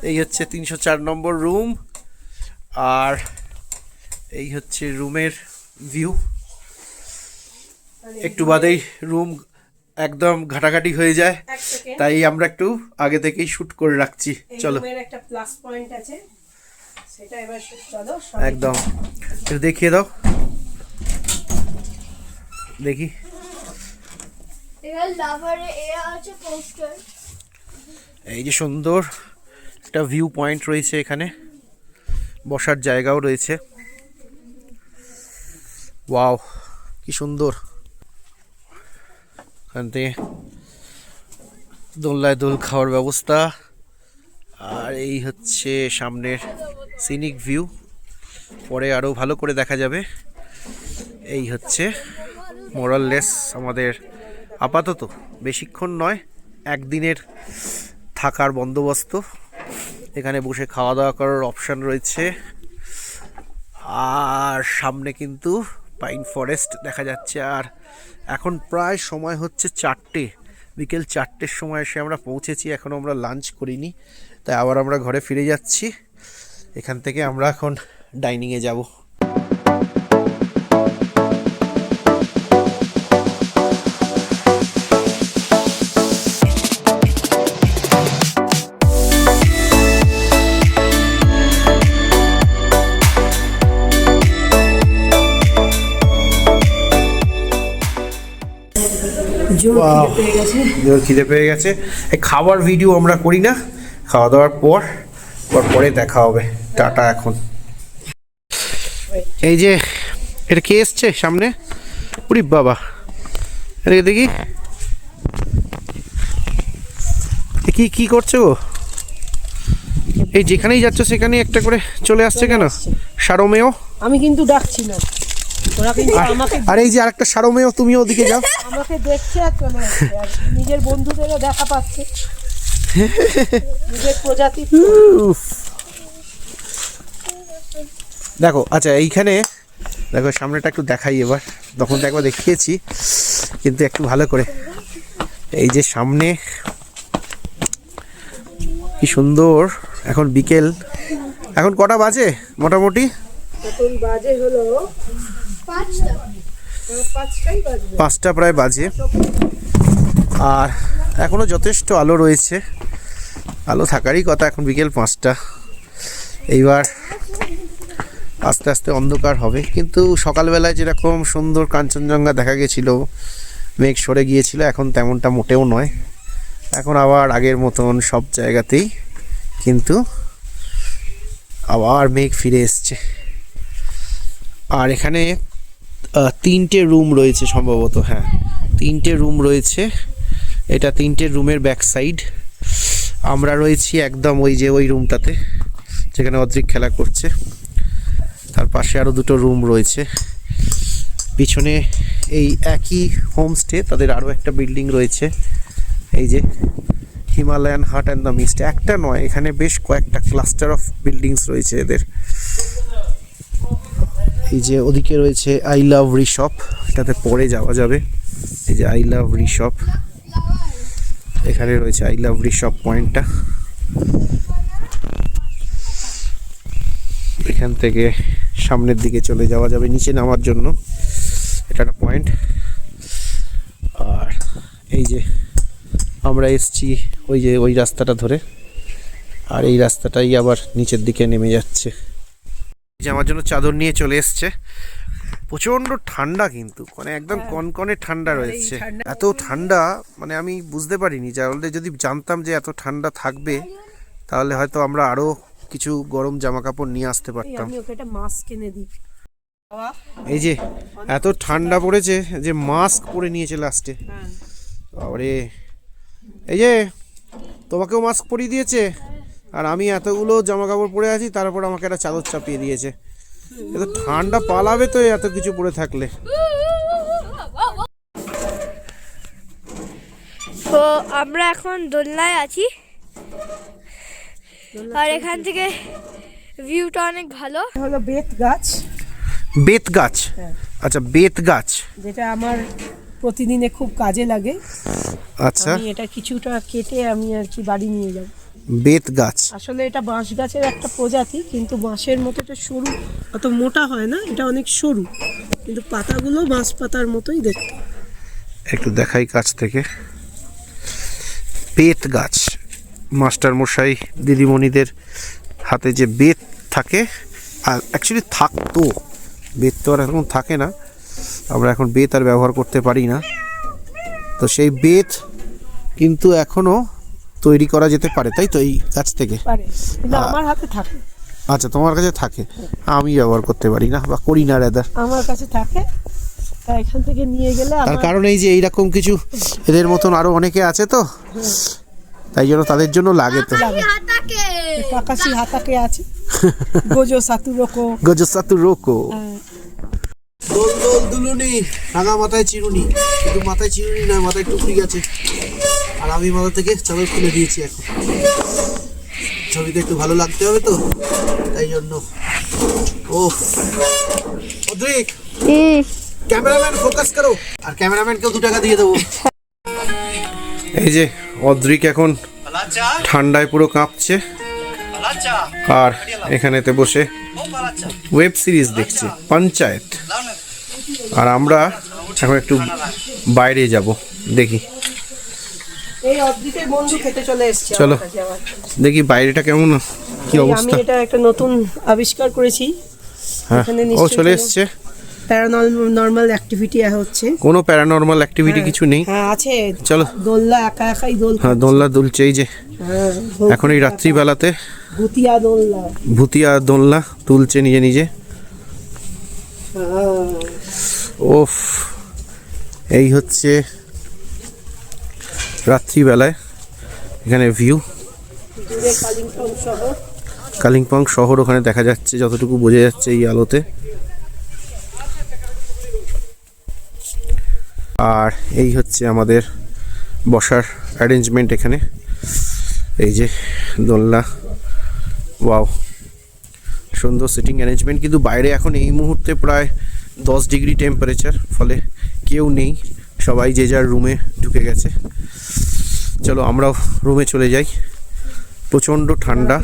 A: এই হচ্ছে 304 নম্বর রুম, আর এই হচ্ছে রুমের ভিউ। একটু বাদেই রুম একদম ঘাটাঘাটি হয়ে যায়, তাই আমরা একটু আগে থেকেই শুট করে রাখছি। চলো,
D: একটা প্লাস পয়েন্ট আছে, সেটা এবার চলো
A: একদম একটু দেখিয়ে দাও, দেখি।
B: এরা লাভারে এরা আছে পোস্টার।
A: এই যে সুন্দর একটা ভিউ পয়েন্ট রয়েছে, এখানে বসার জায়গাও রয়েছে। ওয়াও, কি সুন্দর। এখান থেকে দোলনায় দোল খাওয়ার ব্যবস্থা, আর এই হচ্ছে সামনের সিনিক ভিউ, পরে আরও ভালো করে দেখা যাবে। এই হচ্ছে মোরাললেস আমাদের আপাতত, বেশিক্ষণ নয়, একদিনের থাকার বন্দোবস্ত। এখানে বসে খাওয়া দাওয়া করার অপশান রয়েছে, আর সামনে কিন্তু পাইন ফরেস্ট দেখা যাচ্ছে। আর এখন প্রায় সময় হচ্ছে 4টে, বিকেল 4টের সময় এসে আমরা পৌঁছেছি। এখনও আমরা লাঞ্চ করিনি, তাই আবার আমরা ঘরে ফিরে যাচ্ছি। এখান থেকে আমরা এখন ডাইনিংয়ে যাব। জোর খিদে পেয়ে গেছে। এই খাবার ভিডিও আমরা করি না, খাওয়া দাওয়ার পরে দেখা হবে। টাটা এখন। এই যে এটা কে এসছে সামনে, উরি বাবা, এদিকে দেখি কি কি করছে গো। এই যেখানেই যাচ্ছ সেখানেই একটা করে চলে আসছে কেন সারমেয়?
D: আমি কিন্তু ডাকছি না, ওরা কিন্তু আমাকে,
A: আর এই যে আরেকটা সারমেয়, তুমিও ওদিকে যাও।
D: আমাকে দেখছে আর চলে আসছে, আর নিজের বন্ধুদেরও দেখা পাচ্ছে। নিজের প্রজাতি।
A: উফ। দেখো আচ্ছা এইখানে দেখো সামনেটা একটু দেখাই এবার, তখন তো একবার দেখিয়েছি কিন্তু একটু ভালো করে। এই যে সামনে কি সুন্দর, এখন বিকেল, এখন কটা বাজে মোটামুটি?
D: এখন বাজে হলো
B: 5টা।
D: 5টাই বাজবে।
A: 5টা প্রায় বাজে, আর এখনো যথেষ্ট আলো রয়েছে, আলো থাকারই কথা। এখন বিকেল 5টা, এইবার আস্তে আস্তে অন্ধকার হবে, কিন্তু সকালবেলায় যেরকম সুন্দর কাঞ্চনজঙ্ঘা দেখা গেছিল, মেঘ সরে গিয়েছিল, এখন তেমনটা মোটেও নয়। এখন আবার আগের মতন সব জায়গাতেই কিন্তু আবার মেঘ ফিরে এসছে। আর এখানে 3টে রুম রয়েছে সম্ভবত, হ্যাঁ 3টে রুম রয়েছে। এটা 3টে রুমের ব্যাক সাইড। আমরা রয়েছি একদম ওই রুমটাতে যেখানে অদ্রিক খেলা করছে, তার পাশে আরও 2টো রুম রয়েছে। পিছনে এই একই হোমস্টে তাদের আরও একটা বিল্ডিং রয়েছে, এই যে হিমালয়ান হাট অ্যান্ড দ্য মিস্ট। একটা নয়, এখানে বেশ কয়েকটা ক্লাস্টার অফ বিল্ডিংস রয়েছে এদের। এই যে ওদিকে রয়েছে আই লাভ রিশপ, এটাতে পরে যাওয়া যাবে। এই যে আই লাভ রিশপ, এখানে রয়েছে আই লাভ রিশপ পয়েন্টটা। এখান থেকে সামনের দিকে চলে যাওয়া যাবে নিচে নামার জন্য, এটা একটা পয়েন্ট। আর এই যে আমরা এসছি ওই রাস্তাটা ধরে, আর এই রাস্তাটাই আবার নিচের দিকে নেমে যাচ্ছে। যে আমার জন্য চাদর নিয়ে চলে এসছে। প্রচণ্ড ঠান্ডা, কিন্তু মানে একদম কনকনে ঠান্ডা রয়েছে। এত ঠান্ডা মানে আমি বুঝতে পারিনি, তাহলে যদি জানতাম যে এত ঠান্ডা থাকবে তাহলে হয়তো আমরা আরও কিছু গরম জামা কাপড় নিয়ে আসতে পারতাম।
D: আমি ওকে একটা মাস্ক কিনে দিই।
A: এই যে এত ঠান্ডা পড়েছে যে মাস্ক পরে নিয়েছে লাস্টে। আরে এই যে তোমাকেও মাস্ক পরিয়ে দিয়েছে, আর আমি এতগুলো জামা কাপড় পরে আছি, তারপর আমাকে একটা চাদর চাপিয়ে দিয়েছে। এত ঠান্ডা পালাবে তো এত কিছু পরে থাকলে।
B: তো আমরা এখন দোলনায় আছি, আর এখান থেকে ভিউটা অনেক ভালো।
D: হলো বেত গাছ।
A: বেত গাছ? আচ্ছা বেত গাছ,
D: যেটা আমার প্রতিদিনে খুব কাজে লাগে।
A: আচ্ছা
D: আমি এটা কিছুটা কেটে আমি আর কি বাড়ি নিয়ে যাব।
A: বেত গাছ
D: আসলে এটা বাঁশ গাছের একটা প্রজাতি, কিন্তু বাঁশের মতো এটা সরু, অত মোটা হয় না, এটা অনেক সরু, কিন্তু পাতাগুলো বাঁশ পাতার মতোই দেখতে।
A: একটু দেখাই কাছ থেকে। বেত গাছ, মাস্টার মশাই দিদিমণিদের হাতে যে বেত থাকে, আর অ্যাকচুয়ালি থাকতো, বেত তো আর এখন থাকে না, আমরা এখন বেত আর ব্যবহার করতে পারি না, তো সেই বেত কিন্তু এখনো তৈরি করা যেতে পারে, তাই তো এই গাছ থেকে?
D: পারে, কিন্তু আমার হাতে থাকে।
A: আচ্ছা তোমার কাছে থাকে, আমি ব্যবহার করতে পারি না বা করি না রাদার।
D: আমার কাছে থাকে, তাই এখান থেকে নিয়ে গেলে
A: তার কারণ এই যে এইরকম কিছু এদের মতন আরো অনেকে আছে তো, তাই জন্য তাদের জন্য লাগে। তো
D: কাকাশি হাতাকে আছে, গোজো সাতু রোকো,
A: গজসাতু রোকো। দোল দোল দুলুনি, রাঙা মাথায় চিরুনি, কিন্তু মাথায় চিরুনি নয়, মাথায় টুকরি গেছে, আর আমি মাথা থেকে চাদর খুলে দিয়েছি। এখন ছবিতে একটু ভালো লাগতে হবে তো, তাই জন্য। ও অদ্রিক, ক্যামেরাম্যান ফোকাস করো, আর ক্যামেরাম্যানকেও 2 টাকা দিয়ে দেবো। এই যে অদ্রিক এখন ঠান্ডায় পুরো কাঁপছে, আর এখানেতে বসে ওয়েব সিরিজ দেখছে পঞ্চায়েত। আর আমরা এখন একটু বাইরে যাব, দেখি।
D: এই অদ্রিকের বন্ধু খেতে চলে এসেছে।
A: চলো দেখি বাইরেটা কেমন, কি
D: আমি
A: অবস্থা।
D: এটা একটা নতুন আবিষ্কার করেছি।
A: হ্যাঁ
D: এখানে
A: ও
D: নিশ্চয়ই
A: চলে
D: কোনো
A: এসছে।
D: প্যারানর্মাল অ্যাক্টিভিটি হচ্ছে।
A: কোনো প্যারানর্মাল অ্যাক্টিভিটি কিছু নেই।
D: হ্যাঁ আছে,
A: চলো।
D: দোলনা একা একাই দোল।
A: হ্যাঁ দোলনা দুলছে, এই যে
D: হ্যাঁ,
A: এখন এই রাত্রিবেলাতে
D: ভুতিয়া দোলনা।
A: ভুতিয়া দোলনা তুলছে নিজে নিজে।
D: হ্যাঁ।
A: ওফ, এই হচ্ছে রাত্রিবেলায় এখানে ভিউ।
D: দূরে কালিম্পং শহর।
A: কালিম্পং শহর ওখানে দেখা যাচ্ছে, যতটুকু বোঝা যাচ্ছে এই আলোতে। আর এই হচ্ছে আমাদের বসার অ্যারেঞ্জমেন্ট এখানে। এই যে দোলনা, ওয়াও, সুন্দর সিটিং অ্যারেঞ্জমেন্ট। কিন্তু বাইরে এখন এই মুহূর্তে প্রায় 10 ডিগ্রি টেম্পারেচার, ফলে কেউ নেই, সবাই যে যার রুমে ঢুকে গেছে। চলো আমরাও রুমে চলে যাই, প্রচণ্ড ঠান্ডা।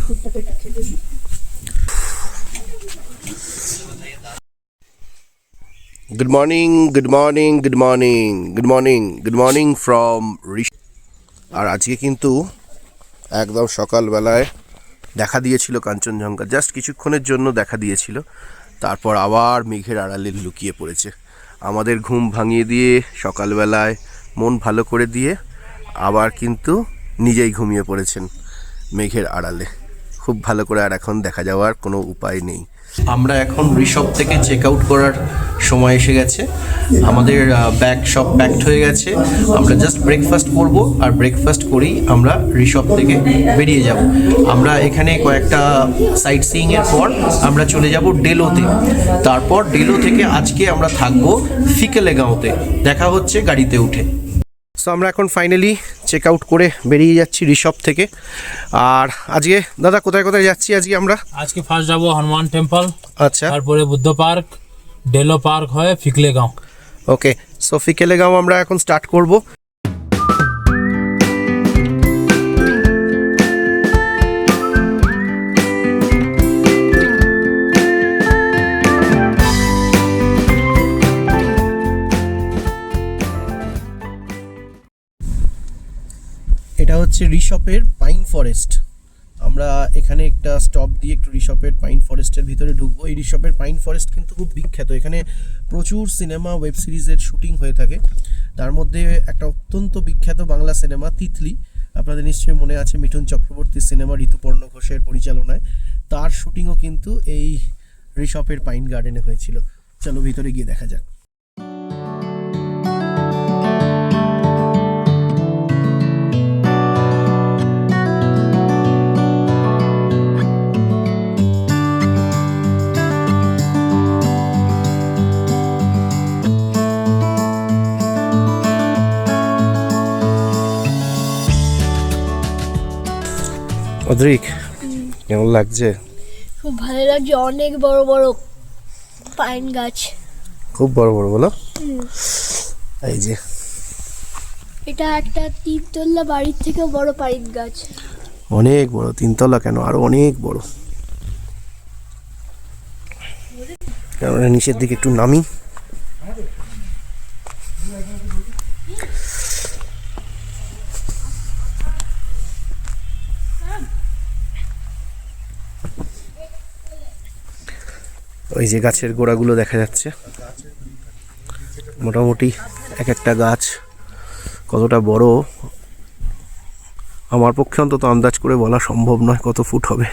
A: Good morning, good morning, good morning, good morning, good morning from Rishi. আর আজকে কিন্তু একদম সকালবেলায় দেখা দিয়েছিল কাঞ্চনজঙ্ঘা, জাস্ট কিছুক্ষণের জন্য দেখা দিয়েছিল, তারপর আবার মেঘের আড়ালে লুকিয়ে পড়েছে। আমাদের ঘুম ভাঙিয়ে দিয়ে সকালবেলায় মন ভালো করে দিয়ে আবার কিন্তু নিজেই ঘুমিয়ে পড়েছেন মেঘের আড়ালে। খুব ভালো করে আর এখন দেখা যাওয়ার কোনো উপায় নেই। আমরা এখন রিসর্ট থেকে চেক আউট করার সময় এসে গেছে। আমাদের ব্যাগ সব প্যাকড হয়ে গেছে। আমরা জাস্ট ব্রেকফাস্ট করব, আর ব্রেকফাস্ট করেই আমরা রিসর্ট থেকে বেরিয়ে যাব। আমরা এখানে কয়েকটা সাইট সিইংয়ের পর আমরা চলে যাব ডেলোতে। তারপর ডেলো থেকে আজকে আমরা থাকবো ফিকেলেগাঁওতে। দেখা হচ্ছে গাড়িতে উঠে। সো আমরা এখন ফাইনালি চেক আউট করে বেরিয়ে যাচ্ছি রিসর্ট থেকে। আর আজকে দাদা কোথায় কোথায় যাচ্ছি আজকে আমরা?
C: আজকে ফার্স্ট যাবো হনুমান টেম্পল,
A: আচ্ছা,
C: তারপরে বুদ্ধ পার্ক, ডেলো পার্ক হয়ে ফিকলেগাঁও।
A: ওকে, সো ফিকেলেগাঁও আমরা এখন স্টার্ট করব। এটা হচ্ছে ঋষপের পাইন ফরেস্ট। আমরা এখানে একটা স্টপ দিয়ে একটু ঋষপের পাইন ফরেস্টের ভিতরে ঢুকবো। এই ঋষপের পাইন ফরেস্ট কিন্তু খুব বিখ্যাত, এখানে প্রচুর সিনেমা ওয়েব সিরিজের শুটিং হয়ে থাকে। তার মধ্যে একটা অত্যন্ত বিখ্যাত বাংলা সিনেমা তিতলি, আপনাদের নিশ্চয়ই মনে আছে, মিঠুন চক্রবর্তীর সিনেমা, ঋতুপর্ণ ঘোষের পরিচালনায়, তার শুটিংও কিন্তু এই ঋষপের পাইন গার্ডেনে হয়েছিল। চলো ভিতরে গিয়ে দেখা যাক। অদ্রিক, কেমন লাগছে?
B: খুব ভালো লাগছে, অনেক বড় বড় পাইন গাছ,
A: খুব বড় বড়, বলো। এই যে
B: এটা একটা তিনতলা বাড়ির থেকে বড় পাইন গাছ,
A: অনেক বড়, 3 তলা কেন, আরো অনেক বড়। আমরা নিচের দিকে একটু নামি। ওই যে গাছের গোড়াগুলো দেখা যাচ্ছে, মোটামুটি এক একটা গাছ কতটা বড় আমার পক্ষে অন্তত আন্দাজ করে বলা সম্ভব নয় কত ফুট হবে।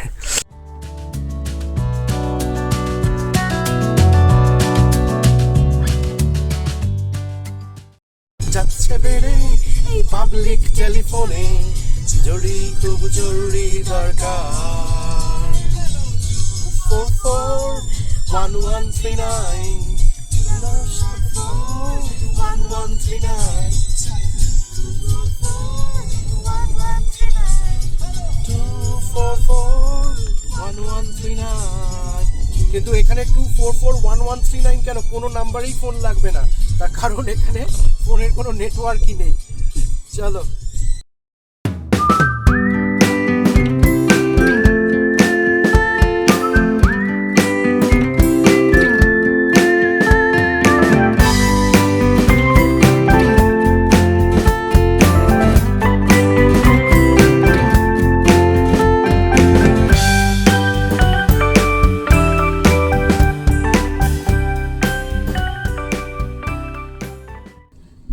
A: যাচ্ছে বেড়ে এই পাবলিক টেলিফোনে, জরুরি খুব জরুরি দরকার, 1139 1139 2441139। কিন্তু এখানে 2441139 কেন, কোনো নাম্বারেই ফোন লাগবে না, তার কারণ এখানে ফোনের কোনো নেটওয়ার্কই নেই। চলো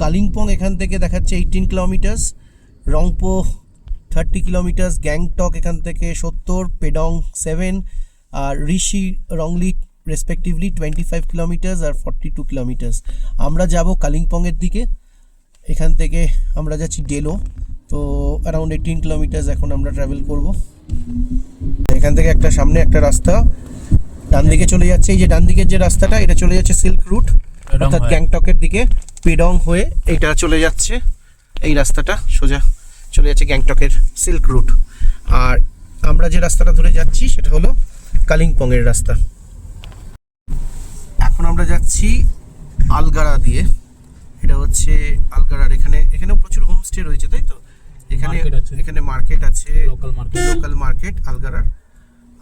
A: কালিম্পং এখান থেকে দেখাচ্ছে 18 কিলোমিটার্স, রংপো 30 কিলোমিটার্স, গ্যাংটক এখান থেকে 70, পেডং 7, আর ঋষি রংলি রেসপেক্টিভলি 25 কিলোমিটার্স আর 42 কিলোমিটার্স। আমরা যাব কালিম্পংয়ের দিকে, এখান থেকে আমরা যাচ্ছি ডেলো, তো অ্যারাউন্ড 18 কিলোমিটার্স এখন আমরা ট্রাভেল করব। এখান থেকে একটা সামনে একটা রাস্তা ডান দিকে চলে যাচ্ছে, এই যে ডান দিকের যে রাস্তাটা, এটা চলে যাচ্ছে সিল্ক রুট, অর্থাৎ গ্যাংটকের দিকে। পেডং হয়ে এটা চলে যাচ্ছে, এই রাস্তাটা সোজা চলে যাচ্ছে গ্যাংটকের সিল্ক রুট। আর আমরা যে রাস্তাটা ধরে যাচ্ছি সেটা হলো কালিম্পংয়ের রাস্তা। এখন আমরা যাচ্ছি আলগারা দিয়ে। এটা হচ্ছে আলগারার, এখানেও প্রচুর হোমস্টে রয়েছে, তাই তো?
C: Market আছে।
A: এখানে মার্কেট আছে,
C: লোকাল
A: মার্কেট আলগারার।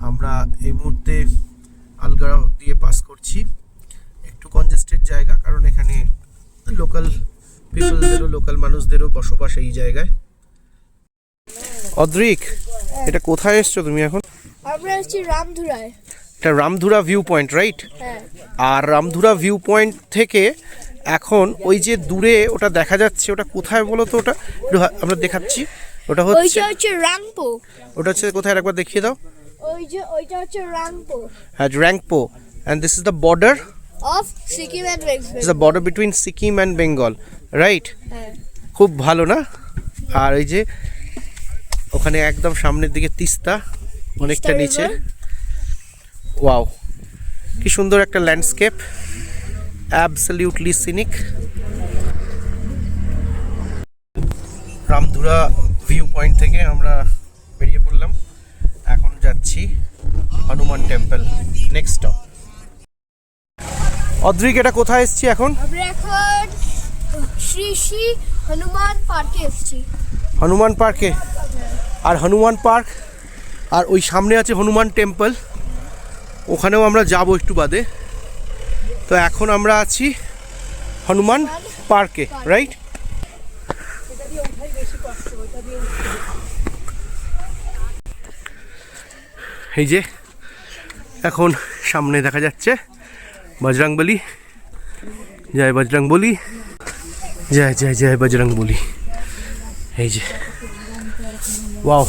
A: আমরা এই মুহূর্তে আলগারা দিয়ে পাস করছি। একটু কনজেস্টেড জায়গা, কারণ এখানে লোকাল পিপলদেরও, লোকাল মানুষদেরও বসবাস এই জায়গায়। অদ্রিক, এটা কোথায় এসছো তুমি এখন?
B: আমরা এসেছি রামধুরায়।
A: এটা রামধুরা ভিউ পয়েন্ট, রাইট?
B: হ্যাঁ।
A: আর রামধুরা ভিউ পয়েন্ট থেকে এখন ওই যে দূরে ওটা দেখা যাচ্ছে, ওটা কোথায় বলো তো? ওটা একটু আমরা দেখাচ্ছি। ওটা হচ্ছে
B: রাংপো।
A: ওটা হচ্ছে কোথায়, একবার দেখিয়ে দাও।
B: ওইটা হচ্ছে রাংপো।
A: হ্যাঁ, Rangpo. And this is the border
B: of Sikkim and west
A: is
B: Bengal.
A: The border between Sikkim and Bengal, right?
B: হ্যাঁ।
A: খুব ভালো না? আর এই যে ওখানে একদম সামনের দিকে তিস্তা, অনেকটা
B: তিস্তা
A: নিচে।
B: river।
A: ওয়াও, কি সুন্দর একটা landscape, absolutely scenic. Ramdhura view point থেকে আমরা বেরিয়ে পড়লাম। এখন যাচ্ছি হনুমান টেম্পল, নেক্সট স্টপ। অদ্রিক, এটা কোথায় এসেছি এখন?
B: আমরা এখন শ্রী শ্রী হনুমান পার্কে এসেছি।
A: হনুমান পার্কে। আর হনুমান পার্ক আর ওই সামনে আছে হনুমান টেম্পল, ওখানেও আমরা যাব একটু বাদে। তো এখন আমরা আছি হনুমান পার্কে, রাইট? এই যে এখন সামনে দেখা যাচ্ছে বজরংবলী। জয় বজরংবলী, জয় জয় জয় বজরংবলী। এই যে ওয়াও,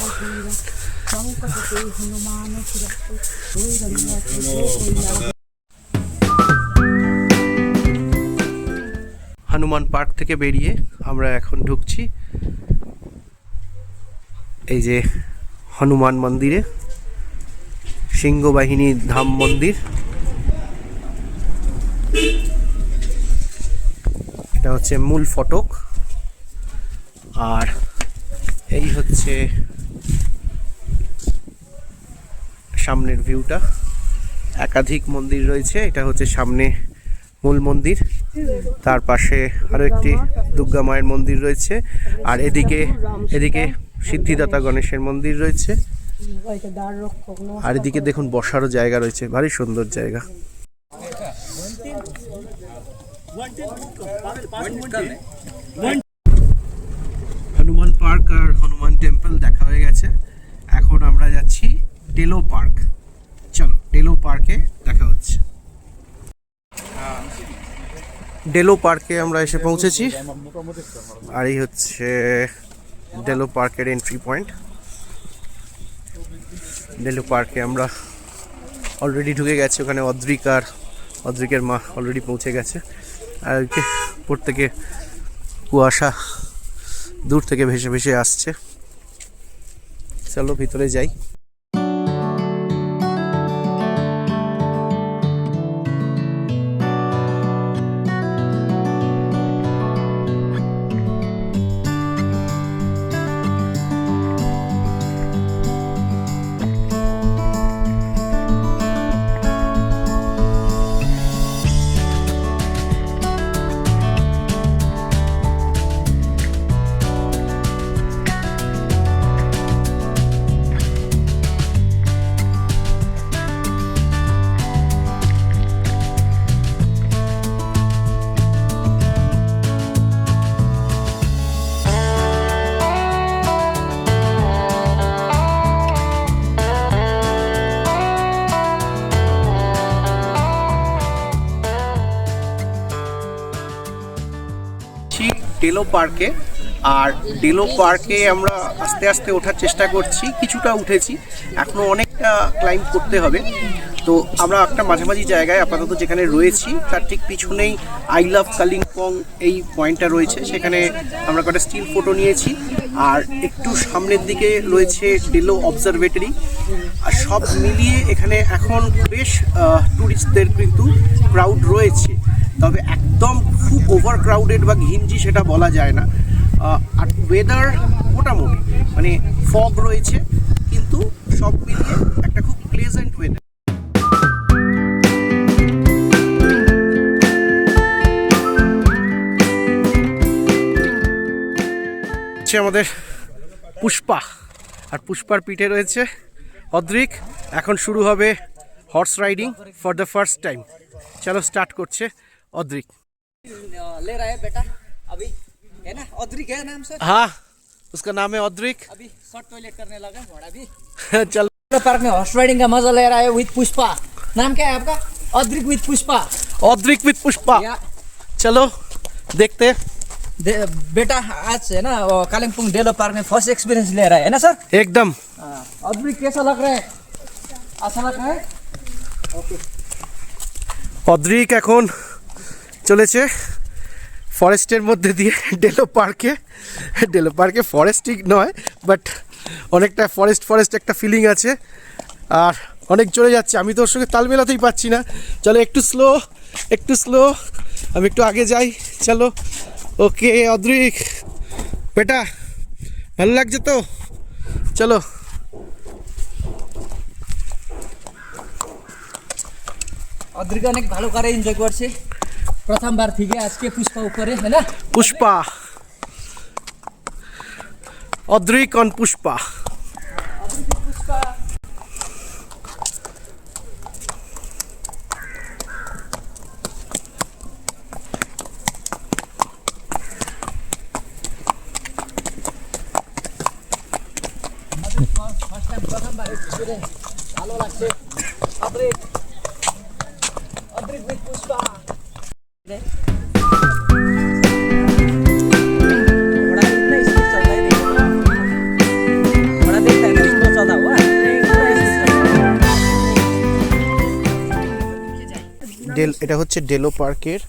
A: হনুমান পার্ক থেকে বেরিয়ে আমরা এখন ঢুকছি এই যে হনুমান মন্দিরে, সিংহবাহিনী ধাম মন্দির। এটা হচ্ছে মূল ফটক। আর এই হচ্ছে সামনের ভিউটা। একাধিক মন্দির রয়েছে, এটা হচ্ছে সামনে মূল মন্দির, তার পাশে আরো একটি দুর্গা মায়ের মন্দির রয়েছে, আর এদিকে সিদ্ধিদাতা গণেশের মন্দির রয়েছে। আর এদিকে দেখুন বসারও জায়গা রয়েছে, ভারী সুন্দর জায়গা। হনুমান পার্ক আর হনুমান টেম্পল দেখা হয়ে গেছে। এখন আমরা যাচ্ছি ডেলো পার্ক। চলো ডেলো পার্কে দেখা হচ্ছে। ডেলো পার্কে আমরা এসে পৌঁছেছি, আর এই হচ্ছে ডেলো পার্কের এন্ট্রি পয়েন্ট। ডেলো পার্কে আমরা অলরেডি ঢুকে গেছি, ওখানে অদ্রিকের মা অলরেডি পৌঁছে গেছে। আর উপর থেকে কুয়াশা দূর থেকে ভেসে ভেসে আসছে। চলো ভিতরে যাই। ডেলো পার্কে। আর ডেলো পার্কে আমরা আস্তে আস্তে ওঠার চেষ্টা করছি, কিছুটা উঠেছি, এখনো অনেকটা ক্লাইম্ব করতে হবে। তো আমরা একটা মাঝামাঝি জায়গায় আপাতত যেখানে রয়েছি তার ঠিক পিছনেই আই লাভ কালিম্পং এই পয়েন্টটা রয়েছে, সেখানে আমরা কটা স্টিল ফটো নিয়েছি। আর একটু সামনের দিকে রয়েছে ডেলো অবজারভেটরি। আর সব মিলিয়ে এখানে এখন বেশ ট্যুরিস্টদের কিন্তু ক্রাউড রয়েছে, তবে একদম খুব ওভার ক্রাউডেড বা ঘিঞ্জি সেটা বলা যায় না। আর ওয়েদার মোটামুটি মানে ফগ রয়েছে, সব মিলিয়ে একটা খুব প্লেজেন্ট ওয়েদার। আমাদের পুষ্পা, আর পুষ্পার পিঠে রয়েছে অদ্রিক। এখন শুরু হবে horse riding for the first time. চলো স্টার্ট করছে অদ্রিক।
G: ले रहा है बेटा अभी, है ना? औद्रिक है नाम सर?
A: हाँ, उसका नाम है औद्रिक।
G: अभी शॉर्ट टॉयलेट करने लगा घोड़ा भी।
A: चल
G: पार्क में हॉर्स राइडिंग का मजा ले रहा है विद पुष्पा। नाम क्या है आपका? औद्रिक विद पुष्पा।
A: औद्रिक विद पुष्पा।
G: या
A: चलो देखते हैं।
G: बेटा आज है ना वो कालिम्पोंग डेलो पार्क में फर्स्ट एक्सपीरियंस ले रहा है ना सर?
A: एकदम।
G: औद्रिक कैसा लग रहा है? अच्छा लग रहा है?
A: অদ্রিক এখন চলেছে ফরেস্টের মধ্যে দিয়ে ডেলো পার্কে ফরেস্ট ঠিক নয়, বাট অনেকটা ফরেস্ট একটা ফিলিং আছে, আর অনেক চলে যাচ্ছে। আমি তো ওর সঙ্গে তাল মেলাতেই পাচ্ছি না। চলো একটু স্লো, আমি একটু আগে যাই। চলো, ওকে অদ্রিক বেটা, ভালো লাগছে তো? চলো।
G: औद्रिक अनेक ভালো করে এনজয় করছে, প্রথমবার থেকে আজকে পুষ্পা উপরে, है ना?
A: पुष्पा, অদ্রিক অন পুষ্পা।
G: প্রথমবার এক্সপেরিয়েন্স ভালো লাগছে। औद्रिक with पुष्पा। बड़ा इतना स्पीड चलता है, देखो बड़ा देखता है ना स्लो चलता हुआ।
A: এটা হচ্ছে ডেলো পার্কের